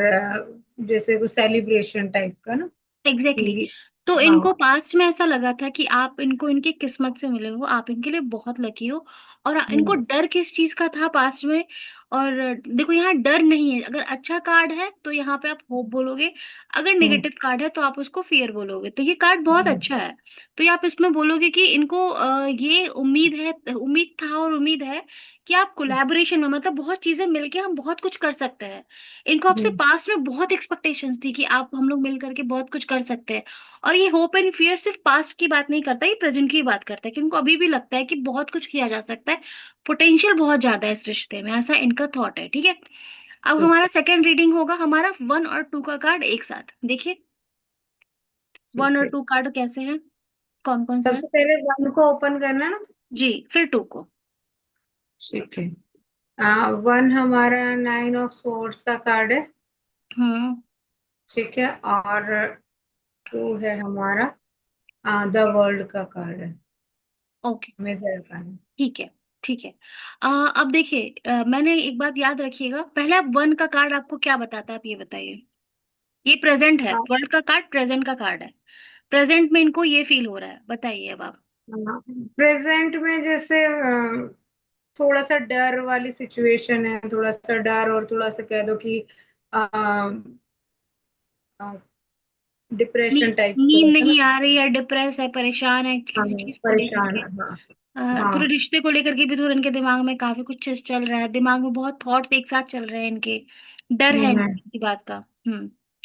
जैसे कुछ सेलिब्रेशन टाइप का ना, एग्जैक्टली कि तो हाँ। इनको पास्ट में ऐसा लगा था कि आप इनको इनकी किस्मत से मिले हो, आप इनके लिए बहुत लकी हो। और इनको हम्म। डर किस चीज का था पास्ट में? और देखो यहाँ डर नहीं है, अगर अच्छा कार्ड है तो यहाँ पे आप होप बोलोगे, अगर हम्म। नेगेटिव कार्ड है तो आप उसको फियर बोलोगे। तो ये कार्ड बहुत हम्म। अच्छा है। तो ये आप इसमें बोलोगे कि इनको ये उम्मीद है, उम्मीद था और उम्मीद है कि आप कोलैबोरेशन में, मतलब बहुत चीजें मिलके हम बहुत कुछ कर सकते हैं। इनको आपसे हम्म। पास्ट में बहुत एक्सपेक्टेशंस थी कि आप हम लोग मिल करके बहुत कुछ कर सकते हैं। और ये होप एंड फियर सिर्फ पास्ट की बात नहीं करता, ये प्रेजेंट की बात करता है कि उनको अभी भी लगता है कि बहुत कुछ किया जा सकता है, पोटेंशियल बहुत ज्यादा है इस रिश्ते में, ऐसा इनका थॉट है। ठीक है। अब ठीक हमारा है। सेकंड रीडिंग होगा हमारा वन और टू का कार्ड एक साथ देखिए। वन ठीक और है। टू कार्ड कैसे हैं, कौन कौन से हैं? सबसे पहले वन को ओपन करना है ना। जी, फिर टू को। ठीक है। वन हमारा नाइन ऑफ सोर्ड्स का कार्ड है। हम्म। ठीक है। और टू है हमारा द वर्ल्ड का कार्ड है, ओके। मेजर का है। ठीक है। ठीक है। अब देखिए, मैंने एक बात याद रखिएगा, पहले आप वन का कार्ड आपको क्या बताता है आप ये बताइए। ये प्रेजेंट है, वर्ल्ड का कार्ड प्रेजेंट का कार्ड है। प्रेजेंट में इनको ये फील हो रहा है, बताइए अब आप। प्रेजेंट में जैसे थोड़ा सा डर वाली सिचुएशन है, थोड़ा सा डर, और थोड़ा सा कह दो कि डिप्रेशन टाइप थोड़ा नींद सा ना। नहीं आ रही है, डिप्रेस है, परेशान है हाँ, किसी चीज को लेकर परेशान के। है, हाँ। पूरे हाँ। रिश्ते को लेकर के भी थोड़ा इनके दिमाग में काफी कुछ चीज चल रहा है, दिमाग में बहुत थॉट्स एक साथ चल रहे हैं इनके, डर है इनको हम्म। किसी बात का।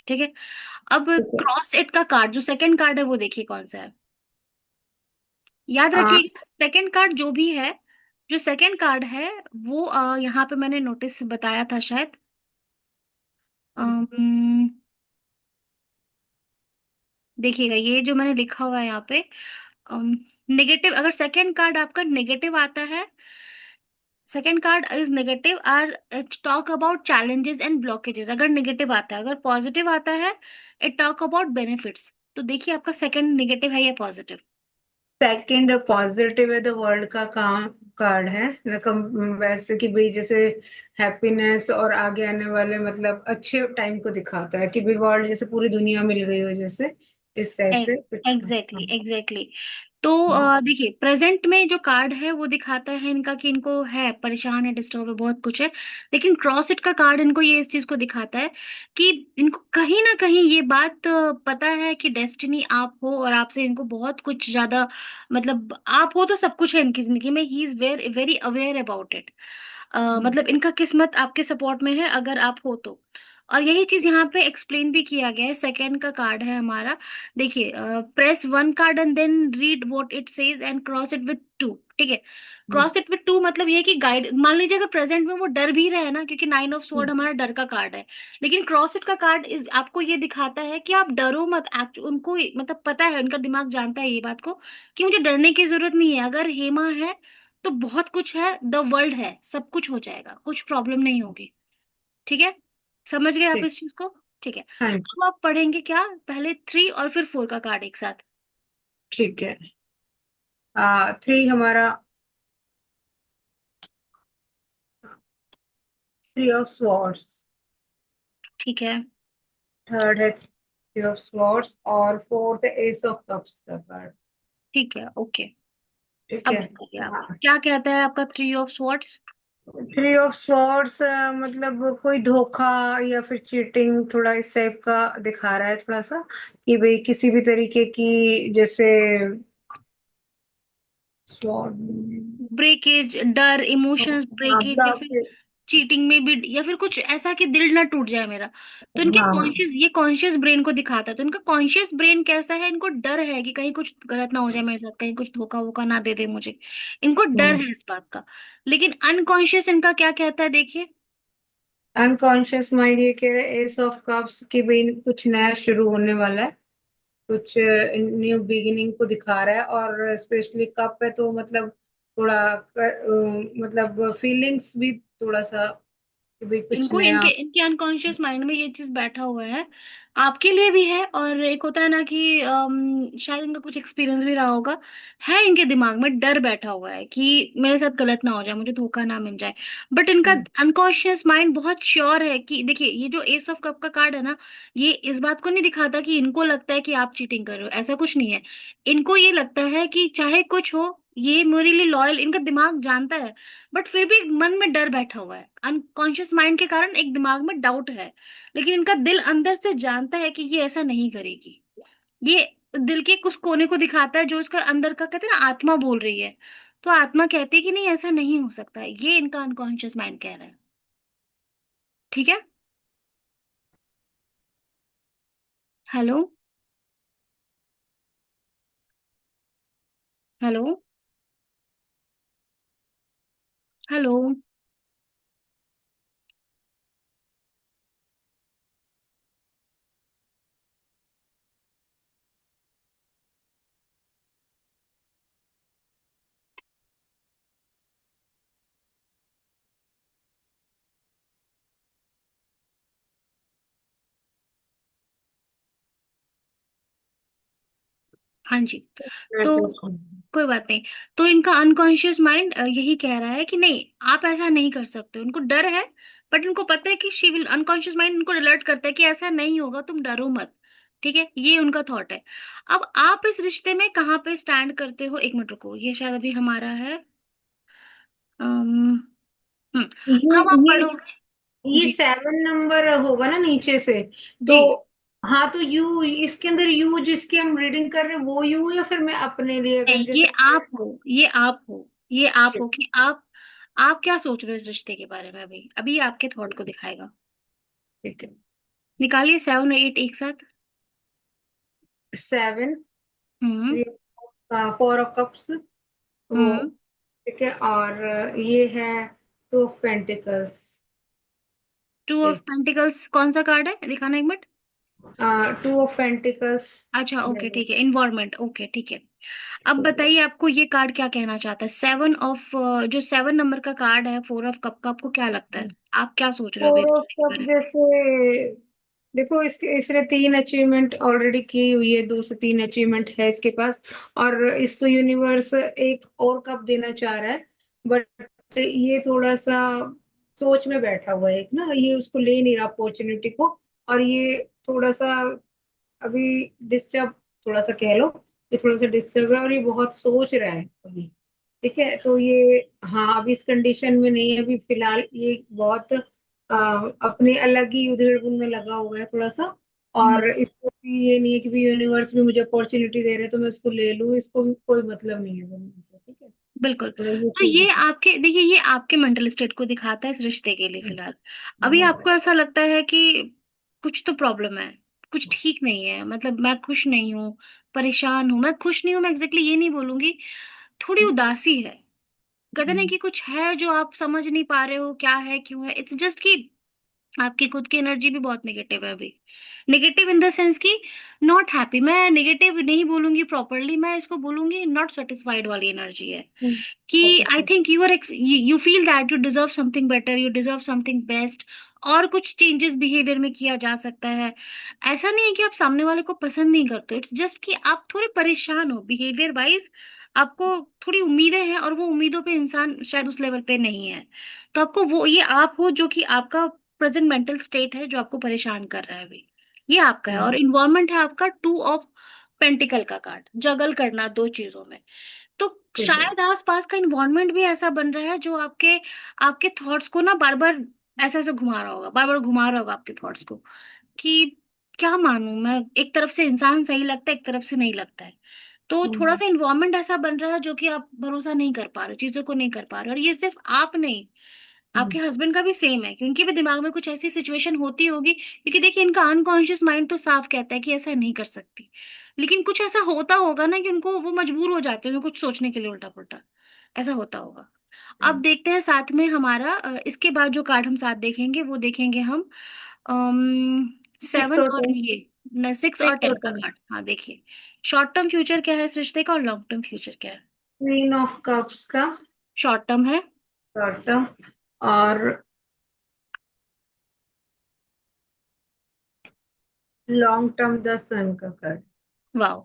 ठीक है। अब ठीक है। क्रॉस एट का कार्ड जो सेकंड कार्ड है वो देखिए कौन सा है। याद आ, रखिएगा सेकंड कार्ड जो भी है, जो सेकंड कार्ड है वो यहाँ पे मैंने नोटिस बताया था शायद। अम्म, देखिएगा ये जो मैंने लिखा हुआ है यहाँ पे, नेगेटिव, अगर सेकंड कार्ड आपका नेगेटिव आता है, second card is negative are it talk about challenges and blockages, अगर नेगेटिव आता है। अगर पॉजिटिव आता है इट टॉक अबाउट बेनिफिट्स। तो देखिए आपका सेकंड नेगेटिव है या पॉजिटिव। सेकंड पॉजिटिव है, द वर्ल्ड का काम कार्ड है। वैसे कि भाई जैसे हैप्पीनेस और आगे आने वाले मतलब अच्छे टाइम को दिखाता है, कि भाई वर्ल्ड जैसे पूरी दुनिया मिल गई हो, जैसे इस टाइप से कुछ। एग्जैक्टली हाँ। एग्जैक्टली। तो हाँ। देखिए प्रेजेंट में जो कार्ड है वो दिखाता है इनका कि इनको है, परेशान है, डिस्टर्ब है, बहुत कुछ है। लेकिन क्रॉस इट का कार्ड इनको ये इस चीज को दिखाता है कि इनको कहीं ना कहीं ये बात पता है कि डेस्टिनी आप हो, और आपसे इनको बहुत कुछ ज्यादा, मतलब आप हो तो सब कुछ है इनकी जिंदगी में, he is very very aware about it. Hmm. मतलब इनका किस्मत आपके सपोर्ट में है अगर आप हो तो। और यही चीज यहाँ पे एक्सप्लेन भी किया गया है, सेकंड का कार्ड है हमारा। देखिए, press one card and then read what it says and cross it with two. ठीक है। Hmm. Cross it with two मतलब ये है कि गाइड, मान लीजिए अगर प्रेजेंट में वो डर भी रहे ना, क्योंकि नाइन ऑफ स्वॉर्ड हमारा डर का कार्ड है, लेकिन क्रॉस इट का कार्ड इस आपको ये दिखाता है कि आप डरो मत। उनको मतलब पता है, उनका दिमाग जानता है ये बात को कि मुझे डरने की जरूरत नहीं है। अगर हेमा है तो बहुत कुछ है, द वर्ल्ड है, सब कुछ हो जाएगा, कुछ प्रॉब्लम नहीं होगी। ठीक है, समझ गए आप ठीक। इस चीज को? ठीक है, हाँ। अब आप पढ़ेंगे क्या, पहले 3 और फिर 4 का कार्ड एक साथ। ठीक है। 3 हमारा, 3 ऑफ स्वॉर्ड्स। ठीक है। थर्ड है 3 ऑफ स्वॉर्ड्स, और फोर्थ है एस ऑफ कप्स का कार्ड। ठीक है, ओके। ठीक अब है। बताइए आप, क्या कहता है आपका 3 ऑफ स्वॉर्ड्स? 3 ऑफ स्वॉर्ड्स मतलब कोई धोखा या फिर चीटिंग, थोड़ा इस टाइप का दिखा रहा है थोड़ा सा, कि भाई किसी भी तरीके की, जैसे स्वॉर्ड। ब्रेकेज, डर, इमोशंस हाँ ब्रेकेज, या फिर ब्लॉक। चीटिंग में भी, या फिर कुछ ऐसा कि दिल ना टूट जाए मेरा। तो इनके हाँ। कॉन्शियस, ये कॉन्शियस ब्रेन को दिखाता है, तो इनका कॉन्शियस ब्रेन कैसा है, इनको डर है कि कहीं कुछ गलत ना हो जाए मेरे साथ, कहीं कुछ धोखा वोखा ना दे दे मुझे, इनको डर है इस बात का। लेकिन अनकॉन्शियस इनका क्या कहता है, देखिए। अनकॉन्शियस माइंड ये कह रहे हैं एस ऑफ कप्स की भाई कुछ नया शुरू होने वाला है, कुछ न्यू बिगिनिंग को दिखा रहा है, और स्पेशली कप है तो मतलब थोड़ा मतलब फीलिंग्स भी थोड़ा सा, कि भाई कुछ इनको इनके नया। इनके अनकॉन्शियस माइंड में ये चीज बैठा हुआ है, आपके लिए भी है, और एक होता है ना कि शायद इनका कुछ एक्सपीरियंस भी रहा होगा। है इनके दिमाग में डर बैठा हुआ है कि मेरे साथ गलत ना हो जाए, मुझे धोखा ना मिल जाए। बट इनका हम्म। अनकॉन्शियस माइंड बहुत श्योर है कि, देखिए ये जो एस ऑफ कप का कार्ड है ना, ये इस बात को नहीं दिखाता कि इनको लगता है कि आप चीटिंग कर रहे हो, ऐसा कुछ नहीं है। इनको ये लगता है कि चाहे कुछ हो, ये मेरे लिए लॉयल, इनका दिमाग जानता है। बट फिर भी मन में डर बैठा हुआ है, अनकॉन्शियस माइंड के कारण एक दिमाग में डाउट है। लेकिन इनका दिल अंदर से जानता है कि ये ऐसा नहीं करेगी। ये दिल के कुछ कोने को दिखाता है, जो इसका अंदर का, कहते हैं ना, आत्मा बोल रही है। तो आत्मा कहती है कि नहीं, ऐसा नहीं हो सकता है, ये इनका अनकॉन्शियस माइंड कह रहा है। ठीक है। हेलो? हेलो? हेलो? हाँ जी। तो कोई बात नहीं। तो इनका अनकॉन्शियस माइंड यही कह रहा है कि नहीं, आप ऐसा नहीं कर सकते, उनको डर है। बट इनको पता है कि शी विल, अनकॉन्शियस माइंड इनको अलर्ट करता है कि ऐसा नहीं होगा, तुम डरो मत। ठीक है, ये उनका थॉट है। अब आप इस रिश्ते में कहाँ पे स्टैंड करते हो, एक मिनट रुको, ये शायद अभी हमारा है। अम्म, हम्म। ये अब आप ये पढ़ोगे। ये जी। 7 नंबर होगा ना नीचे से, तो जी। हाँ, तो यू, इसके अंदर यू जिसकी हम रीडिंग कर रहे हैं वो यू, या फिर मैं अपने लिए अगर नहीं, ये जैसे। आप हो, ये आप हो, ये आप हो कि आप क्या सोच रहे हो इस रिश्ते के बारे में, अभी अभी आपके थॉट को दिखाएगा। ठीक है। निकालिए 7 और 8 एक साथ। 7, हम्म। 3, 4 ऑफ कप्स, वो। हम्म। ठीक है, और ये है 2 ऑफ पेंटिकल्स। 2 ऑफ पेंटिकल्स कौन सा कार्ड है, दिखाना एक मिनट। 2 of pentacles. अच्छा, ओके, ठीक है, इन्वायरमेंट, ओके, ठीक है। अब बताइए, आपको ये कार्ड क्या कहना चाहता है, 7 ऑफ, जो 7 नंबर का कार्ड है, 4 ऑफ कप का, आपको क्या लगता है, आप क्या सोच रहे हो अभी फोर ऑफ रिश्ते के कप बारे में? जैसे, देखो इसने 3 अचीवमेंट ऑलरेडी की हुई है, 2 से 3 अचीवमेंट है इसके पास, और इसको यूनिवर्स एक और कप देना चाह रहा है। बट ये थोड़ा सा सोच में बैठा हुआ है, एक ना, ये उसको ले नहीं रहा अपॉर्चुनिटी को, और ये थोड़ा सा अभी डिस्टर्ब, थोड़ा सा कह लो, ये थोड़ा सा डिस्टर्ब है, और ये बहुत सोच रहा है अभी। ठीक है, तो ये, हाँ, अभी इस कंडीशन में नहीं है अभी फिलहाल, ये बहुत अपने अलग ही उधेड़-बुन में लगा हुआ है थोड़ा सा। हम्म। और इसको भी ये नहीं है कि भी यूनिवर्स भी मुझे अपॉर्चुनिटी दे रहे हैं तो मैं उसको ले लूं, इसको भी कोई मतलब नहीं है बनने से। ठीक है, बिल्कुल। थोड़ा ये तो चीज ये है। आपके, देखिए, ये आपके मेंटल स्टेट को दिखाता है इस रिश्ते के लिए फिलहाल। अभी हाँ। आपको ऐसा लगता है कि कुछ तो प्रॉब्लम है, कुछ ठीक नहीं है, मतलब मैं खुश नहीं हूँ, परेशान हूँ, मैं खुश नहीं हूँ, मैं एग्जैक्टली ये नहीं बोलूंगी, थोड़ी उदासी है। कहते नहीं कि कुछ है जो आप समझ नहीं पा रहे हो क्या है, क्यों है, इट्स जस्ट कि आपकी खुद की एनर्जी भी बहुत नेगेटिव है अभी। नेगेटिव इन द सेंस कि नॉट हैप्पी, मैं नेगेटिव नहीं बोलूंगी प्रॉपरली, मैं इसको बोलूंगी नॉट सेटिस्फाइड वाली एनर्जी है। कि I okay. Think you feel that you deserve something better, you deserve something best. और कुछ चेंजेस बिहेवियर में किया जा सकता है। ऐसा नहीं है कि आप सामने वाले को पसंद नहीं करते, इट्स जस्ट कि आप थोड़े परेशान हो बिहेवियर वाइज। आपको थोड़ी उम्मीदें हैं और वो उम्मीदों पे इंसान शायद उस लेवल पे नहीं है। तो आपको वो, ये आप हो जो कि आपका प्रेजेंट मेंटल स्टेट है जो आपको परेशान कर रहा है अभी। ये आपका है। और इन्वायरमेंट है आपका टू ऑफ पेंटिकल का कार्ड, जगल करना दो चीजों में। तो ठीक है। शायद आसपास का इन्वायरमेंट भी ऐसा बन रहा है जो आपके आपके थॉट्स को ना बार बार ऐसे ऐसे घुमा रहा होगा, बार बार घुमा रहा होगा आपके थॉट्स को। कि क्या मानूं मैं, एक तरफ से इंसान सही लगता है, एक तरफ से नहीं लगता है। तो थोड़ा हम्म। सा इन्वायरमेंट ऐसा बन रहा है जो कि आप भरोसा नहीं कर पा रहे हो, चीजों को नहीं कर पा रहे हो। और ये सिर्फ आप नहीं, आपके हम्म। हस्बैंड का भी सेम है कि उनके भी दिमाग में कुछ ऐसी सिचुएशन होती होगी, क्योंकि देखिए इनका अनकॉन्शियस माइंड तो साफ कहता है कि ऐसा नहीं कर सकती। लेकिन कुछ ऐसा होता होगा ना कि उनको वो मजबूर हो जाते हैं कुछ सोचने के लिए उल्टा पुल्टा। ऐसा होता होगा। अब देखते हैं साथ में हमारा इसके बाद जो कार्ड हम साथ देखेंगे वो देखेंगे हम सिक्स 7 और और 10। ये 6 और सिक्स और 10 का 10। कार्ड। हाँ देखिए, शॉर्ट टर्म फ्यूचर क्या है इस रिश्ते का और लॉन्ग टर्म फ्यूचर क्या है। क्वीन ऑफ कप्स का शॉर्ट टर्म है। शॉर्ट टर्म, और लॉन्ग टर्म द सन का कार्ड। वाह।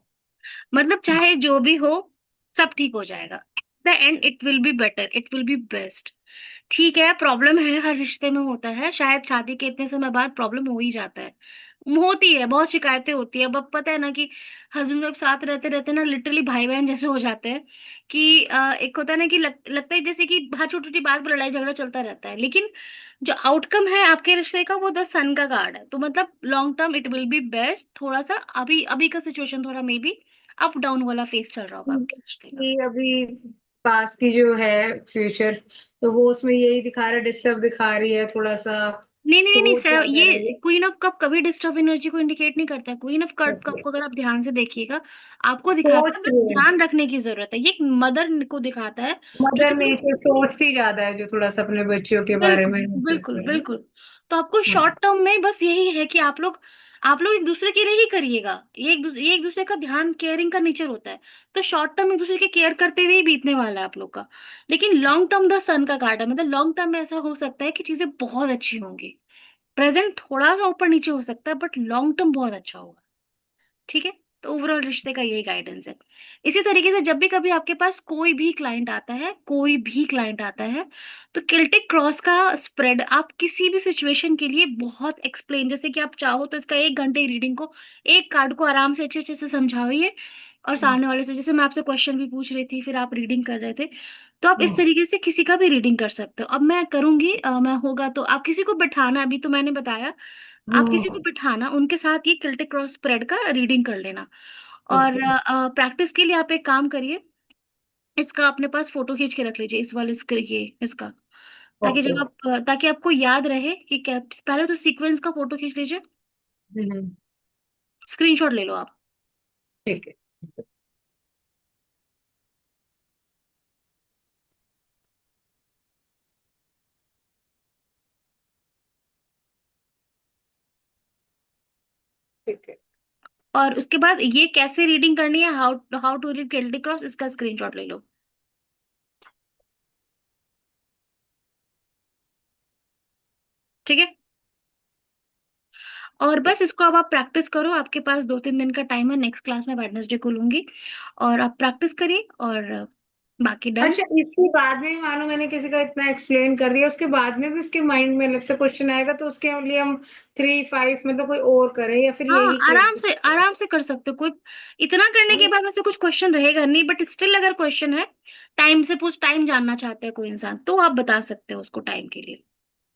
मतलब चाहे जो भी हो, सब ठीक हो जाएगा। The end it will be better, it will be best. ठीक है, प्रॉब्लम है, हर रिश्ते में होता है, शायद शादी के इतने समय बाद प्रॉब्लम हो ही जाता है। होती है, बहुत शिकायतें होती है। अब पता है ना कि हस्बैंड लोग साथ रहते रहते ना लिटरली भाई बहन जैसे हो जाते हैं। कि एक होता है ना कि लगता है जैसे कि हर छोटी छोटी बात पर लड़ाई झगड़ा चलता रहता है, लेकिन जो आउटकम है आपके रिश्ते का वो द सन का कार्ड है। तो मतलब long term it will be best. थोड़ा सा अभी अभी का सिचुएशन थोड़ा मे बी अप डाउन वाला फेस चल रहा होगा आपके रिश्ते का। कि अभी पास की जो है फ्यूचर, तो वो उसमें यही दिखा रहा है, डिस्टर्ब दिखा रही है थोड़ा सा। नहीं नहीं नहीं सोच सर, ज्यादा ये रही। क्वीन ऑफ कप कभी डिस्टर्ब एनर्जी को इंडिकेट नहीं करता है। Queen of cup okay. को अगर आप ध्यान से देखिएगा, आपको दिखाता सोच है बस रही है। ध्यान रखने की जरूरत है। ये एक मदर को दिखाता है जो मदर कि नेचर सोचती ज्यादा है, जो थोड़ा सा अपने बच्चों के बारे में बिल्कुल नोटिस बिल्कुल करें। बिल्कुल। तो आपको हाँ। शॉर्ट टर्म में बस यही है कि आप लोग एक दूसरे के लिए ही करिएगा। ये एक दूसरे का ध्यान, केयरिंग का नेचर होता है। तो शॉर्ट टर्म एक दूसरे के केयर करते हुए ही बीतने वाला है आप लोग का। लेकिन लॉन्ग टर्म द सन का कार्ड है, मतलब लॉन्ग टर्म में ऐसा हो सकता है कि चीजें बहुत अच्छी होंगी। प्रेजेंट थोड़ा सा ऊपर नीचे हो सकता है बट लॉन्ग टर्म बहुत अच्छा होगा। ठीक है। तो ओवरऑल रिश्ते का यही गाइडेंस है। इसी तरीके से जब भी कभी आपके पास कोई भी क्लाइंट आता है, कोई भी क्लाइंट आता है, तो किल्टिक क्रॉस का स्प्रेड आप किसी भी सिचुएशन के लिए बहुत एक्सप्लेन, जैसे कि आप चाहो तो इसका 1 घंटे रीडिंग को, एक कार्ड को आराम से अच्छे अच्छे से समझाइए। और सामने वाले से, जैसे मैं आपसे क्वेश्चन भी पूछ रही थी फिर आप रीडिंग कर रहे थे, तो आप इस तरीके से किसी का भी रीडिंग कर सकते हो। अब मैं करूंगी, मैं होगा तो आप किसी को बिठाना, अभी तो मैंने बताया, आप किसी को बिठाना उनके साथ ये किल्टिक क्रॉस स्प्रेड का रीडिंग कर लेना। और ओके। प्रैक्टिस के लिए आप एक काम करिए, इसका अपने पास फोटो खींच के रख लीजिए, इस वाले स्क्रीन ये इसका, ताकि ओके। जब आप ताकि आपको याद रहे कि क्या। पहले तो सीक्वेंस का फोटो खींच लीजिए, हम्म। स्क्रीनशॉट ले लो आप। ठीक है। ठीक है। और उसके बाद ये कैसे रीडिंग करनी है, how how to read Celtic cross, इसका स्क्रीनशॉट ले लो। ठीक है। और ठीक। बस इसको अब आप प्रैक्टिस करो, आपके पास 2-3 दिन का टाइम है, नेक्स्ट क्लास में वेडनेसडे को लूंगी। और आप प्रैक्टिस करिए और बाकी डन। अच्छा, इसके बाद में भी मानो मैंने किसी का इतना एक्सप्लेन कर दिया, उसके बाद में भी उसके माइंड में अलग से क्वेश्चन आएगा, तो उसके लिए हम 3 5 मतलब कोई और करें या फिर हाँ, यही कर सकते आराम से कर सकते हो। कोई इतना करने के हैं? बाद वैसे कुछ क्वेश्चन रहेगा नहीं, बट स्टिल अगर क्वेश्चन है, टाइम से पूछ, टाइम जानना चाहते हैं कोई इंसान, तो आप बता सकते हो उसको टाइम के लिए।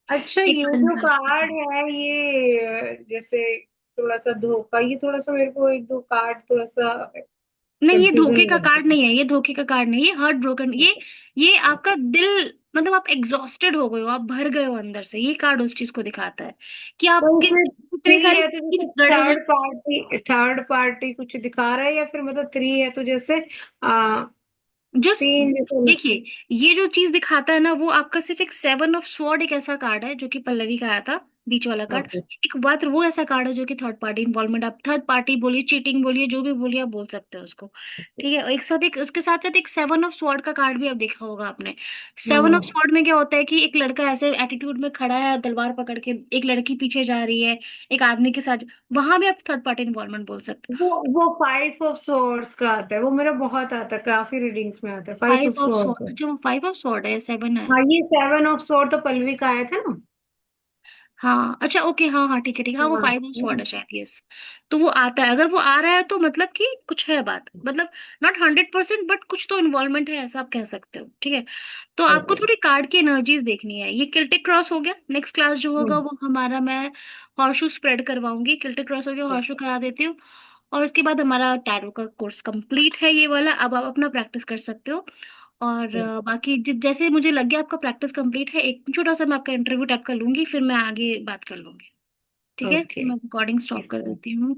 अच्छा, एक ये बार जो निकाल कार्ड के। है ये जैसे थोड़ा सा धोखा, ये थोड़ा सा मेरे को एक दो कार्ड थोड़ा सा नहीं, ये कंफ्यूजन धोखे में का लग कार्ड रहा नहीं है, ये धोखे का कार्ड नहीं है, ये हर्ट ब्रोकन। ये है। आपका दिल, मतलब आप एग्जॉस्टेड हो गए हो, आप भर गए हो अंदर से, ये कार्ड उस चीज को दिखाता है कि तो आपके इसमें इतनी 3 सारी है तो जैसे फीलिंग गड़े हैं। थर्ड पार्टी कुछ दिखा रहा है, या फिर मतलब 3 है तो जैसे आ, जो 3 जैसे। देखिए, ये जो चीज दिखाता है ना वो आपका सिर्फ एक 7 ऑफ स्वॉर्ड, एक ऐसा कार्ड है जो कि पल्लवी का आया था। बीच वाला कार्ड। ओके। एक बात, वो ऐसा कार्ड है जो कि थर्ड पार्टी इन्वॉल्वमेंट, आप थर्ड पार्टी बोलिए, चीटिंग बोलिए, जो भी बोलिए आप बोल सकते हो उसको। ठीक है, और एक साथ एक उसके साथ साथ एक सेवन ऑफ स्वॉर्ड का कार्ड भी आप देखा होगा आपने। Seven of hmm. स्वॉर्ड में क्या होता है कि एक लड़का ऐसे एटीट्यूड में खड़ा है तलवार पकड़ के, एक लड़की पीछे जा रही है एक आदमी के साथ, वहां भी आप थर्ड पार्टी इन्वॉल्वमेंट बोल सकते हो। वो 5 ऑफ सोर्ड्स का आता है, वो मेरा बहुत आता है, काफी रीडिंग्स में आता है five five of of sword sword, का। अच्छा वो फाइव ऑफ स्वॉर्ड है, सेवन है। हाँ, ये 7 ऑफ सोर्ड तो पल्लवी का आया था ना। हाँ अच्छा ओके, हाँ हाँ ठीक है ठीक है, हाँ वो हाँ, फाइव ऑफ स्वॉर्ड है शायद, यस। तो वो आता है, अगर वो आ रहा है तो मतलब कि कुछ है बात, मतलब नॉट 100% बट कुछ तो इन्वॉल्वमेंट है, ऐसा आप कह सकते हो। ठीक है, तो आपको ओके। थोड़ी कार्ड की एनर्जीज देखनी है। ये किल्टिक क्रॉस हो गया, नेक्स्ट क्लास जो होगा हम्म। वो हमारा, मैं हॉर्शू स्प्रेड करवाऊंगी। किल्टिक क्रॉस हो गया, हॉर्शू करा देती हूँ। और उसके बाद हमारा टैरो का कोर्स कंप्लीट है ये वाला, अब आप अपना प्रैक्टिस कर सकते हो। और बाकी जैसे मुझे लग गया आपका प्रैक्टिस कंप्लीट है, एक छोटा सा मैं आपका इंटरव्यू टाइप का लूंगी, फिर मैं आगे बात कर लूंगी। ठीक है, ओके। मैं रिकॉर्डिंग स्टॉप कर देती हूँ।